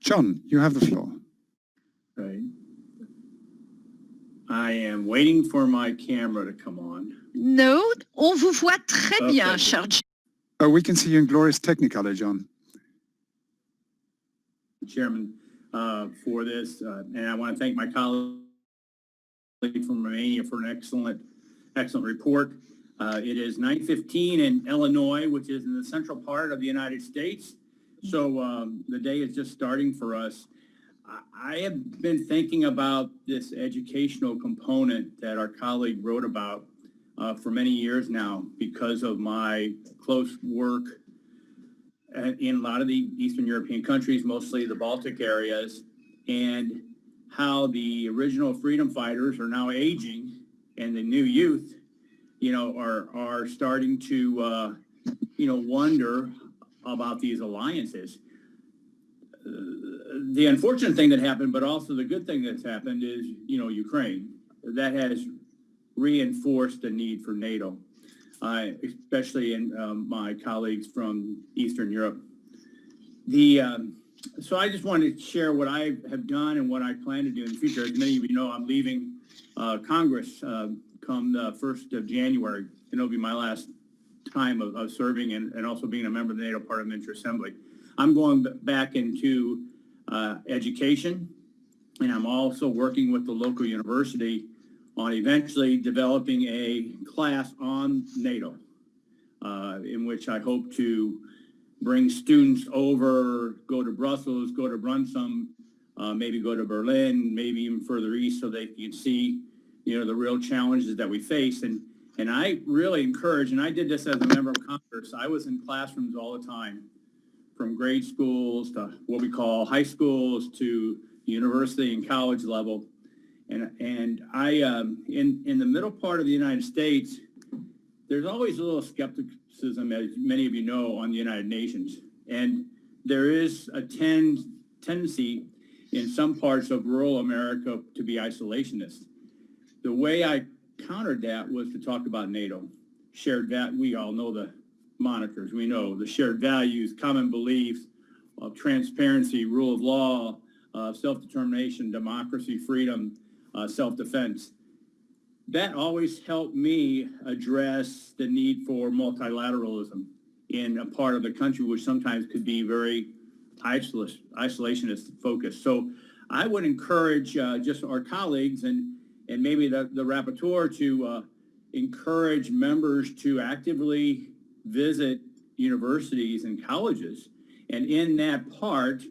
John, you have the floor. Right. I am waiting for my camera to come on. No, on vous voit très bien, cher John. Oh, we can see you in glorious Technicolor, John. Chairman, for this, and I want to thank my colleague from Romania for an excellent report. It is 9:15 in Illinois, which is in the central part of the United States. So the day is just starting for us. I have been thinking about this educational component that our colleague wrote about for many years now, because of my close work in a lot of the Eastern European countries, mostly the Baltic areas, and how the original freedom fighters are now aging, and the new youth, are starting to, wonder about these alliances. The unfortunate thing that happened, but also the good thing that's happened is, Ukraine. That has reinforced the need for NATO. especially in my colleagues from Eastern Europe. So I just wanted to share what I have done and what I plan to do in the future. As many of you know, I'm leaving Congress come the 1st of January, and it'll be my last time of serving and also being a member of the NATO Parliamentary Assembly. I'm going back into education, and I'm also working with the local university on eventually developing a class on NATO, in which I hope to bring students over, go to Brussels, go to Brunsum, maybe go to Berlin, maybe even further east, so they can see, the real challenges that we face. And I really encourage, and I did this as a member of Congress, I was in classrooms all the time, from grade schools to what we call high schools to university and college level. And I, in the middle part of the United States, there's always a little skepticism, as many of you know, on the United Nations. And there is a tendency in some parts of rural America to be isolationist. The way I countered that was to talk about NATO. We all know the monikers. We know the shared values, common beliefs of transparency, rule of law, self-determination, democracy, freedom, self-defense. That always helped me address the need for multilateralism in a part of the country which sometimes could be very isolationist focused. So I would encourage just our colleagues and maybe the rapporteur to encourage members to actively visit universities and colleges, and in that part,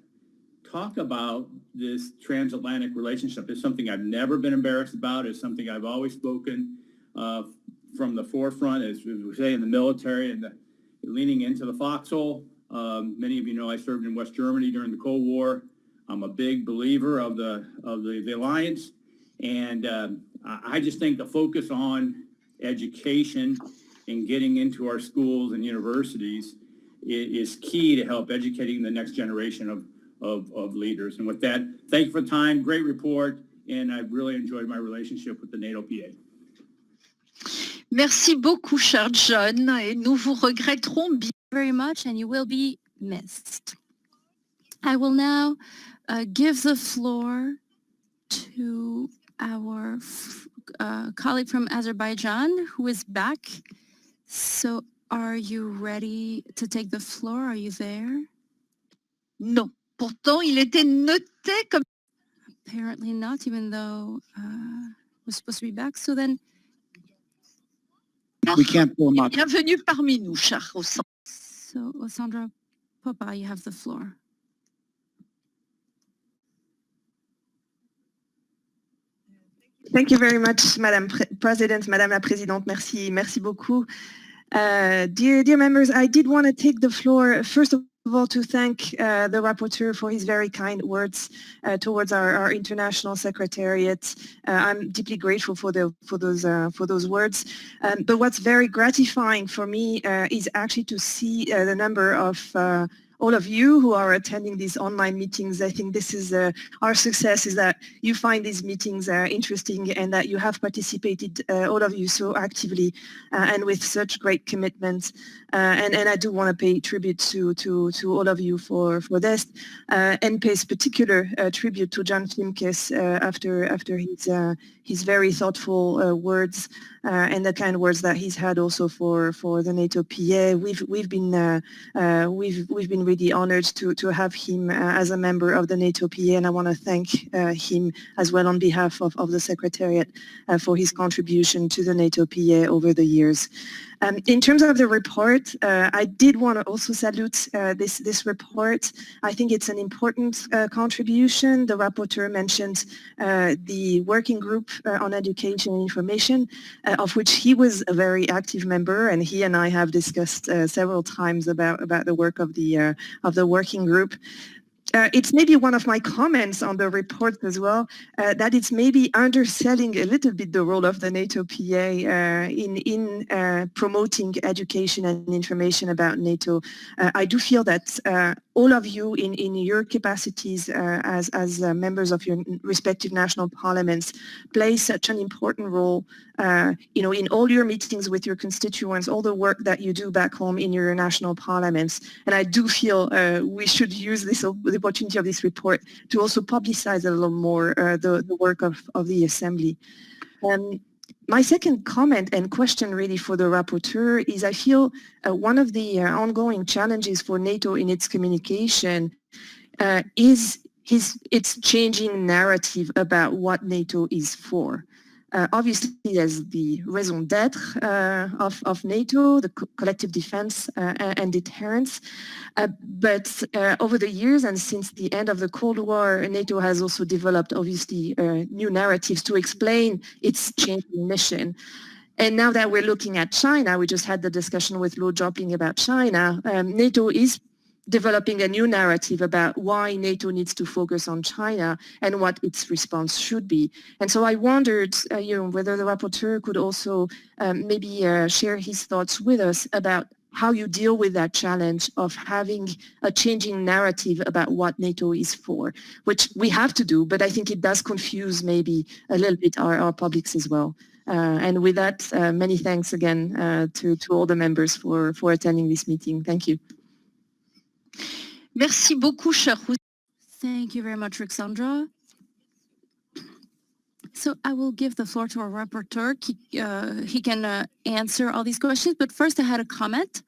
talk about this transatlantic relationship. It's something I've never been embarrassed about. It's something I've always spoken from the forefront, as we say in the military, and leaning into the foxhole. Many of you know I served in West Germany during the Cold War. I'm a big believer of the alliance, and I just think the focus on education and getting into our schools and universities is key to help educating the next generation of leaders. And with that, thank you for the time. Great report, and I've really enjoyed my relationship with the NATO PA. Merci beaucoup, cher John, et nous vous regretterons bien. Very much, and you will be missed. I will now give the floor to our colleague from Azerbaijan, who is back. So are you ready to take the floor? Are you there? Non. Pourtant, il était noté comme... Apparently not, even though we're supposed to be back. So then... We can't pull him up. Bienvenue parmi nous, cher Rossandra. So, Rossandra Popa, you have the floor. Thank you very much, Madam President, Madame la Présidente. Merci beaucoup. Dear members, I did want to take the floor, first of all, to thank the rapporteur for his very kind words towards our international secretariat. I'm deeply grateful for those words. But what's very gratifying for me is actually to see the number of all of you who are attending these online meetings. I think this is our success, is that you find these meetings interesting and that you have participated, all of you, so actively and with such great commitment. And I do want to pay tribute to all of you for this, and pay particular tribute to John Flimkes after his very thoughtful words and the kind words that he's had also for the NATO PA. We've been really honored to have him as a member of the NATO PA, and I want to thank him as well on behalf of the Secretariat for his contribution to the NATO PA over the years. In terms of the report, I did want to also salute this report. I think it's an important contribution. The rapporteur mentioned the working group on education and information, of which he was a very active member, and he and I have discussed several times about the work of the working group. It's maybe one of my comments on the report as well, that it's maybe underselling a little bit the role of the NATO PA in promoting education and information about NATO. I do feel that all of you in your capacities as members of your respective national parliaments play such an important role in all your meetings with your constituents, all the work that you do back home in your national parliaments. And I do feel we should use the opportunity of this report to also publicize a little more the work of the Assembly. My second comment and question really for the rapporteur is I feel one of the ongoing challenges for NATO in its communication is its changing narrative about what NATO is for. Obviously, there's the raison d'etre of NATO, the collective defense and deterrence. But over the years and since the end of the Cold War, NATO has also developed, obviously, new narratives to explain its changing mission. And now that we're looking at China, we just had the discussion with Lord Jopling about China, NATO is developing a new narrative about why NATO needs to focus on China and what its response should be. And so I wondered, whether the rapporteur could also maybe share his thoughts with us about how you deal with that challenge of having a changing narrative about what NATO is for, which we have to do, but I think it does confuse maybe a little bit our publics as well. And with that, many thanks again to all the members for attending this meeting. Thank you. Merci beaucoup, cher. Thank you very much, Ruxandra. So I will give the floor to our rapporteur. He can answer all these questions, but first I had a comment.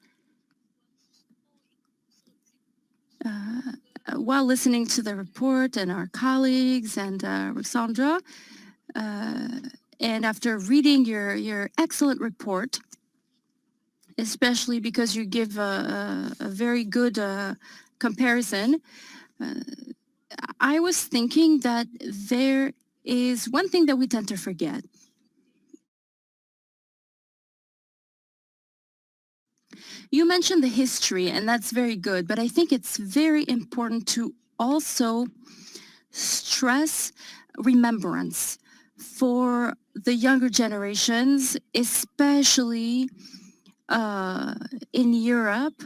While listening to the report and our colleagues and Ruxandra, and after reading your excellent report, especially because you give a very good comparison, I was thinking that there is one thing that we tend to forget. You mentioned the history, and that's very good, but I think it's very important to also stress remembrance for the younger generations, especially in Europe.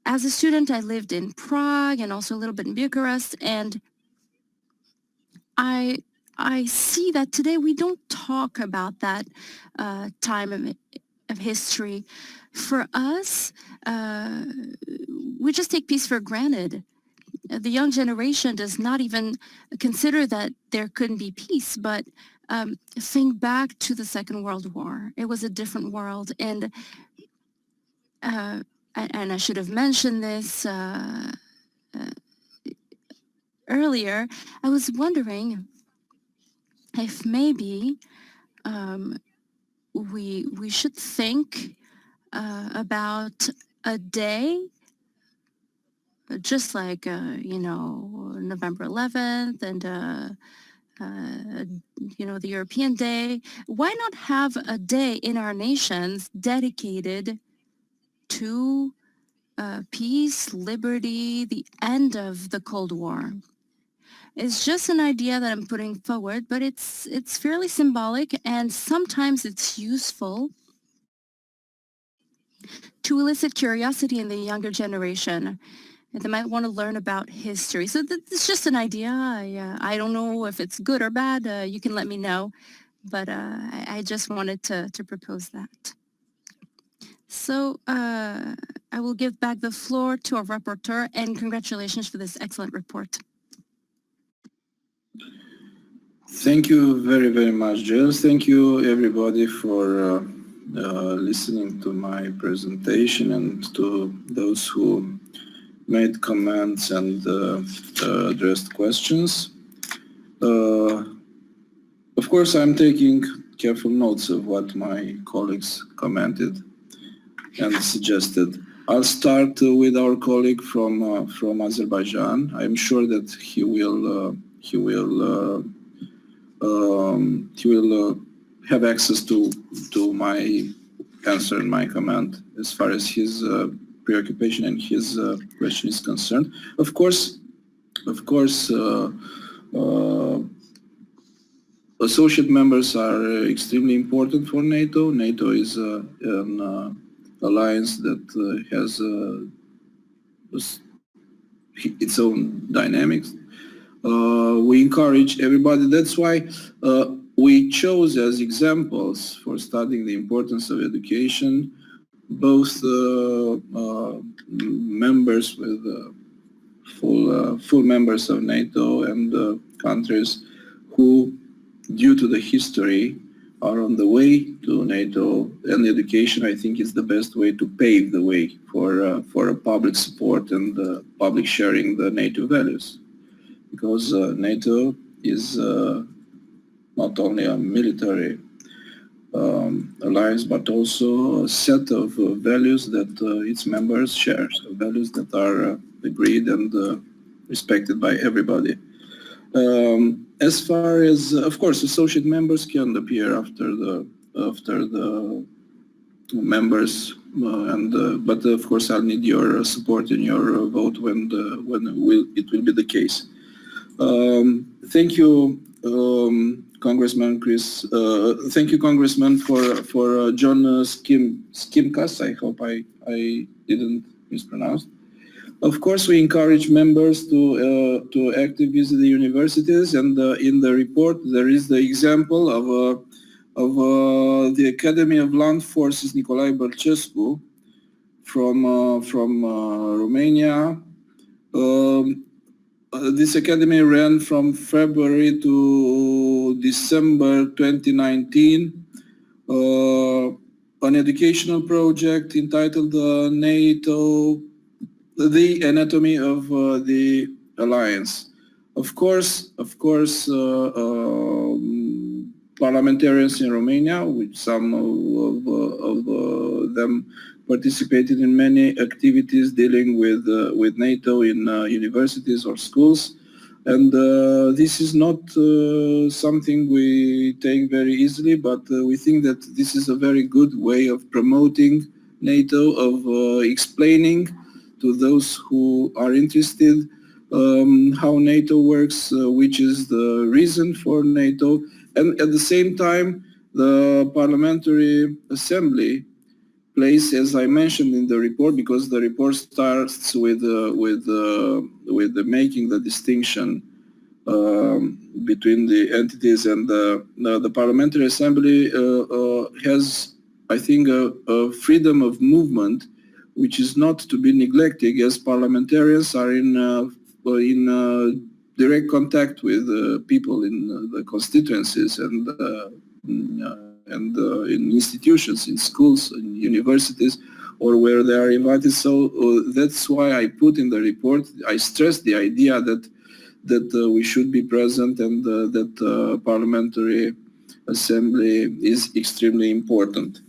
As a student, I lived in Prague and also a little bit in Bucharest, and I see that today we don't talk about that time of history. For us, we just take peace for granted. The young generation does not even consider that there couldn't be peace, but think back to the Second World War. It was a different world, and I should have mentioned this earlier. I was wondering if maybe we should think about a day, just like November 11th and the European Day. Why not have a day in our nations dedicated to peace, liberty, the end of the Cold War? It's just an idea that I'm putting forward, but it's fairly symbolic, and sometimes it's useful to elicit curiosity in the younger generation. They might want to learn about history. So it's just an idea. I don't know if it's good or bad. You can let me know, but I just wanted to propose that. So I will give back the floor to our rapporteur, and congratulations for this excellent report. Thank you very, very much, James. Thank you, everybody, for listening to my presentation, and to those who made comments and addressed questions. Of course, I'm taking careful notes of what my colleagues commented and suggested. I'll start with our colleague from Azerbaijan. I'm sure that he will have access to my answer and my comment as far as his preoccupation and his question is concerned. Of course, associate members are extremely important for NATO. NATO is an alliance that has its own dynamics. We encourage everybody. That's why we chose as examples for studying the importance of education both members with full members of NATO and countries who, due to the history, are on the way to NATO, and education, I think, is the best way to pave the way for a public support and public sharing the NATO values, because NATO is not only a military alliance, but also a set of values that its members share, so values that are agreed and respected by everybody. As far as, of course, associate members can appear after the members, but of course I'll need your support in your vote when it will be the case. Thank you, Congressman Chris. Thank you, Congressman, for John Skimkas. I hope I didn't mispronounce. Of course, we encourage members to actively visit the universities, and in the report there is the example of the Academy of Land Forces Nicolae Bărcescu from Romania. This academy ran from February to December 2019, an educational project entitled NATO, the Anatomy of the Alliance. Of course, parliamentarians in Romania, which some of them participated in many activities dealing with NATO in universities or schools, and this is not something we take very easily, but we think that this is a very good way of promoting NATO, of explaining to those who are interested how NATO works, which is the reason for NATO, and at the same time the Parliamentary Assembly plays, as I mentioned in the report, because the report starts with making the distinction between the entities, and the Parliamentary Assembly has, I think, a freedom of movement which is not to be neglected, as parliamentarians are in direct contact with people in the constituencies and in institutions, in schools, in universities, or where they are invited. So that's why I put in the report, I stress the idea that we should be present, and that Parliamentary Assembly is extremely important.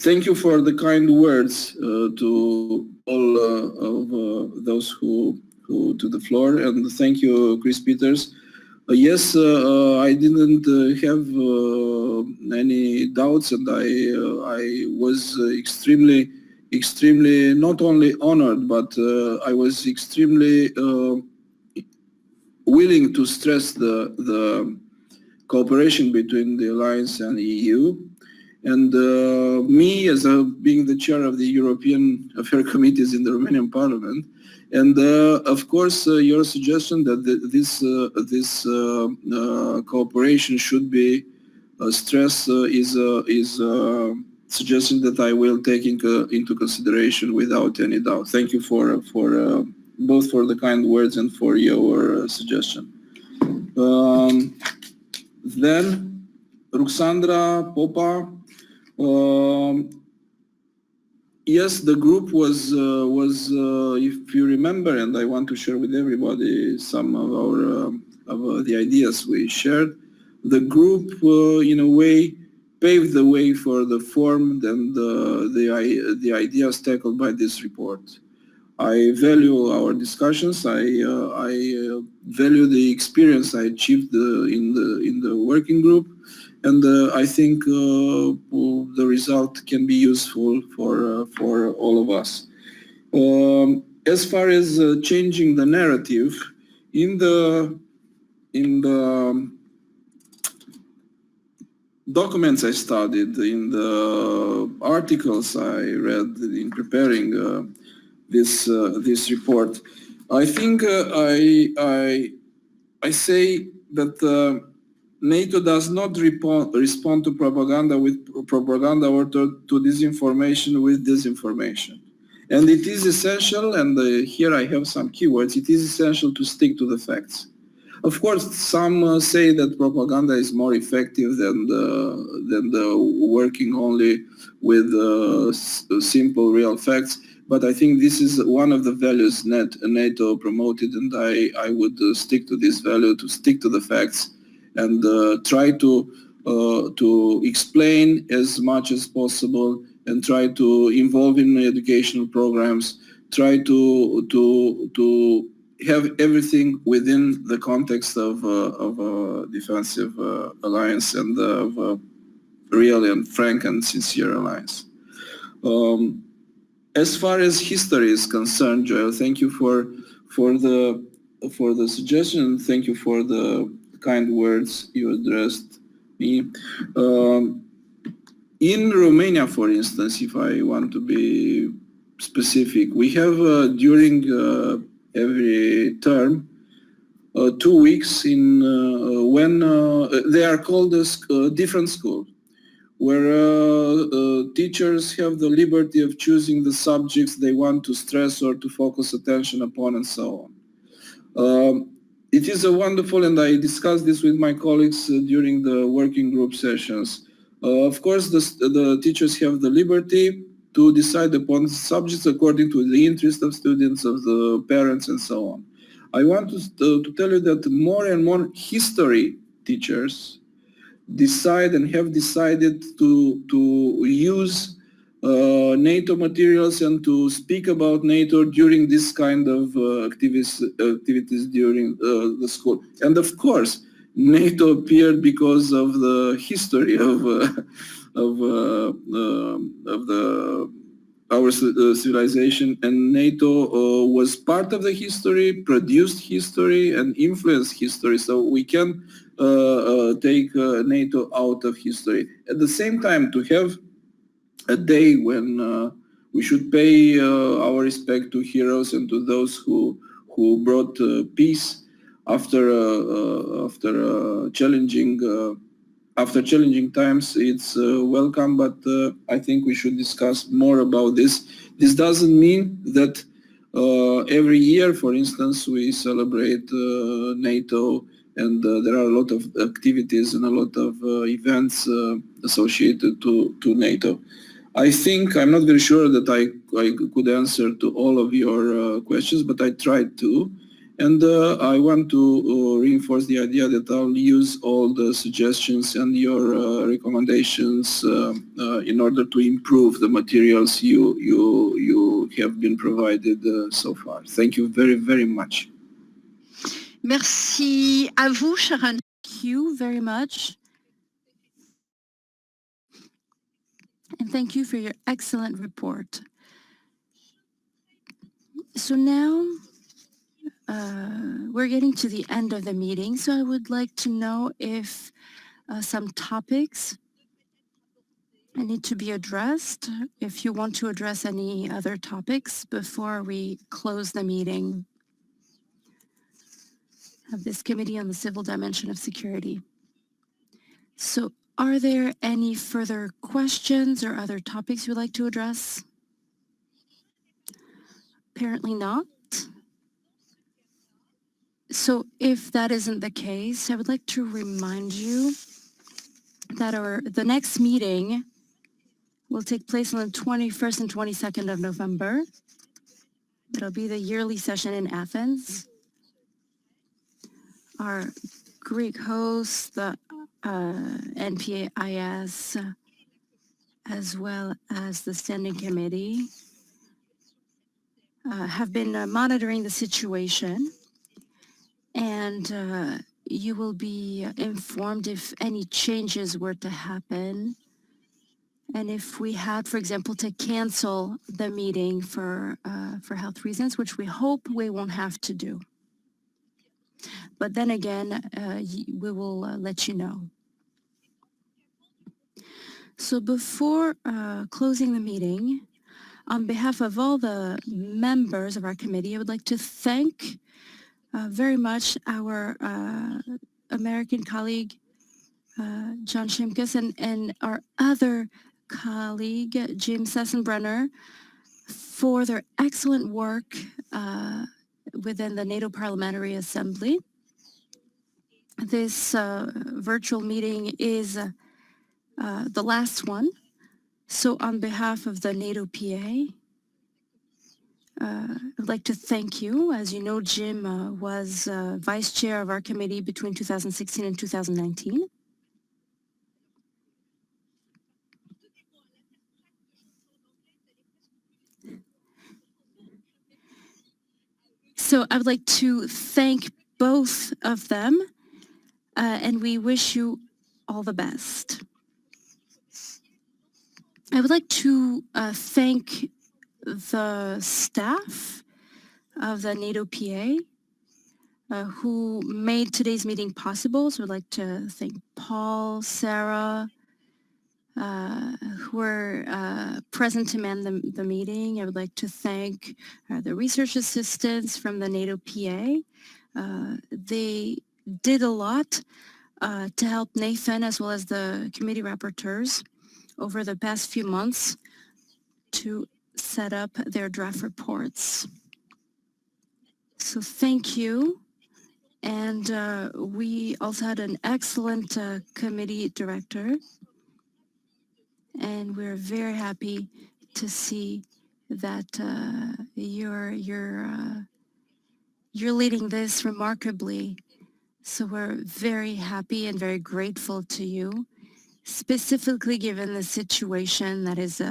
Thank you for the kind words to all of those who to the floor, and thank you, Chris Peters. Yes, I didn't have any doubts, and I was extremely not only honored, but I was extremely willing to stress the cooperation between the Alliance and the EU. And me, as being the chair of the European Affairs Committees in the Romanian Parliament, and of course your suggestion that this cooperation should be stressed is a suggestion that I will take into consideration without any doubt. Thank you for both for the kind words and for your suggestion. Then Ruxandra Popa. Yes, the group was if you remember, and I want to share with everybody some of our the ideas we shared. The group, in a way, paved the way for the form and the ideas tackled by this report. I value our discussions. I value the experience I achieved in the working group. And I think the result can be useful for all of us. As far as changing the narrative, in the documents I studied, in the articles I read in preparing this report, I think I say NATO does not respond to propaganda with propaganda or to disinformation with disinformation. And it is essential, and here I have some keywords, it is essential to stick to the facts. Of course, some say that propaganda is more effective than the working only with simple real facts, but I think this is one of the values NATO promoted, and I would stick to this value, to stick to the facts, and try to explain as much as possible, and try to involve in educational programs, try to have everything within the context of a defensive alliance and of a real and frank and sincere alliance. As far as history is concerned, Joel, thank you for the suggestion. Thank you for the kind words you addressed me. In Romania, for instance, if I want to be specific, we have during every term 2 weeks in when they are called as different schools, where teachers have the liberty of choosing the subjects they want to stress or to focus attention upon, and so on. It is a wonderful, and I discussed this with my colleagues during the working group sessions. Of course, the teachers have the liberty to decide upon subjects according to the interest of students, of the parents, and so on. I want to tell you that more and more history teachers decide and have decided to use NATO materials and to speak about NATO during this kind of activities during the school. And of course, NATO appeared because of the history of our civilization, and NATO was part of the history, produced history, and influenced history. So we can take NATO out of history. At the same time, to have a day when we should pay our respect to heroes and to those who brought peace after challenging times, it's welcome, but I think we should discuss more about this. This doesn't mean that every year, for instance, we celebrate NATO, and there are a lot of activities and a lot of events associated to NATO. I think, I'm not very sure that I could answer to all of your questions, but I tried to. And I want to reinforce the idea that I'll use all the suggestions and your recommendations in order to improve the materials you have been provided so far. Thank you very, very much. Merci à vous, Sharon. Thank you very much. And thank you for your excellent report. So now we're getting to the end of the meeting, so I would like to know if some topics need to be addressed, if you want to address any other topics before we close the meeting of this Committee on the Civil Dimension of Security. So are there any further questions or other topics you'd like to address? Apparently not. So if that isn't the case, I would like to remind you that the next meeting will take place on the 21st and 22nd of November. It'll be the yearly session in Athens. Our Greek hosts, the NPAIS, as well as the Standing Committee, have been monitoring the situation, and you will be informed if any changes were to happen, and if we had, for example, to cancel the meeting for health reasons, which we hope we won't have to do. But then again, we will let you know. So before closing the meeting, on behalf of all the members of our committee, I would like to thank very much our American colleague, John Shimkus, and our other colleague, Jim Sessenbrenner, for their excellent work within the NATO Parliamentary Assembly. This virtual meeting is the last one. So on behalf of the NATO PA, I'd like to thank you. As you know, Jim was vice chair of our committee between 2016 and 2019. So I would like to thank both of them, and we wish you all the best. I would like to thank the staff of the NATO PA who made today's meeting possible. So I'd like to thank Paul, Sarah, who were present to man the meeting. I would like to thank the research assistants from the NATO PA. They did a lot to help Nathan as well as the committee rapporteurs over the past few months to set up their draft reports. So thank you. And we also had an excellent committee director. And we're very happy to see that you're leading this remarkably. So we're very happy and very grateful to you, specifically given the situation that is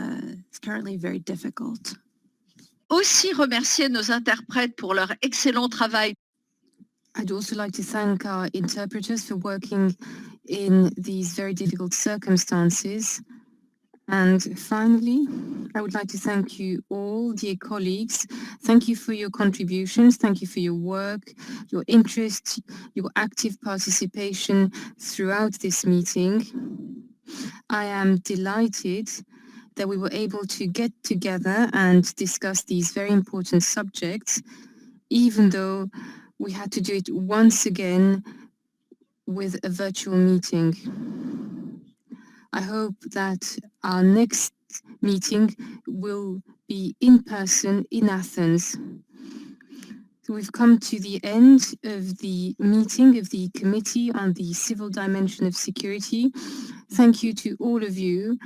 currently very difficult. Aussi remercier nos interprètes pour leur excellent travail. I'd also like to thank our interpreters for working in these very difficult circumstances. And finally, I would like to thank you all, dear colleagues. Thank you for your contributions. Thank you for your work, your interest, your active participation throughout this meeting. I am delighted that we were able to get together and discuss these very important subjects, even though we had to do it once again with a virtual meeting. I hope that our next meeting will be in person in Athens. So we've come to the end of the meeting of the Committee on the Civil Dimension of Security. Thank you to all of you.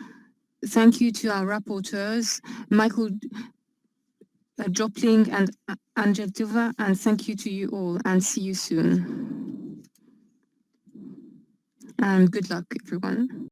Thank you to our rapporteurs, Michael Jopling and Angel Tuva, and thank you to you all, and see you soon. And good luck, everyone.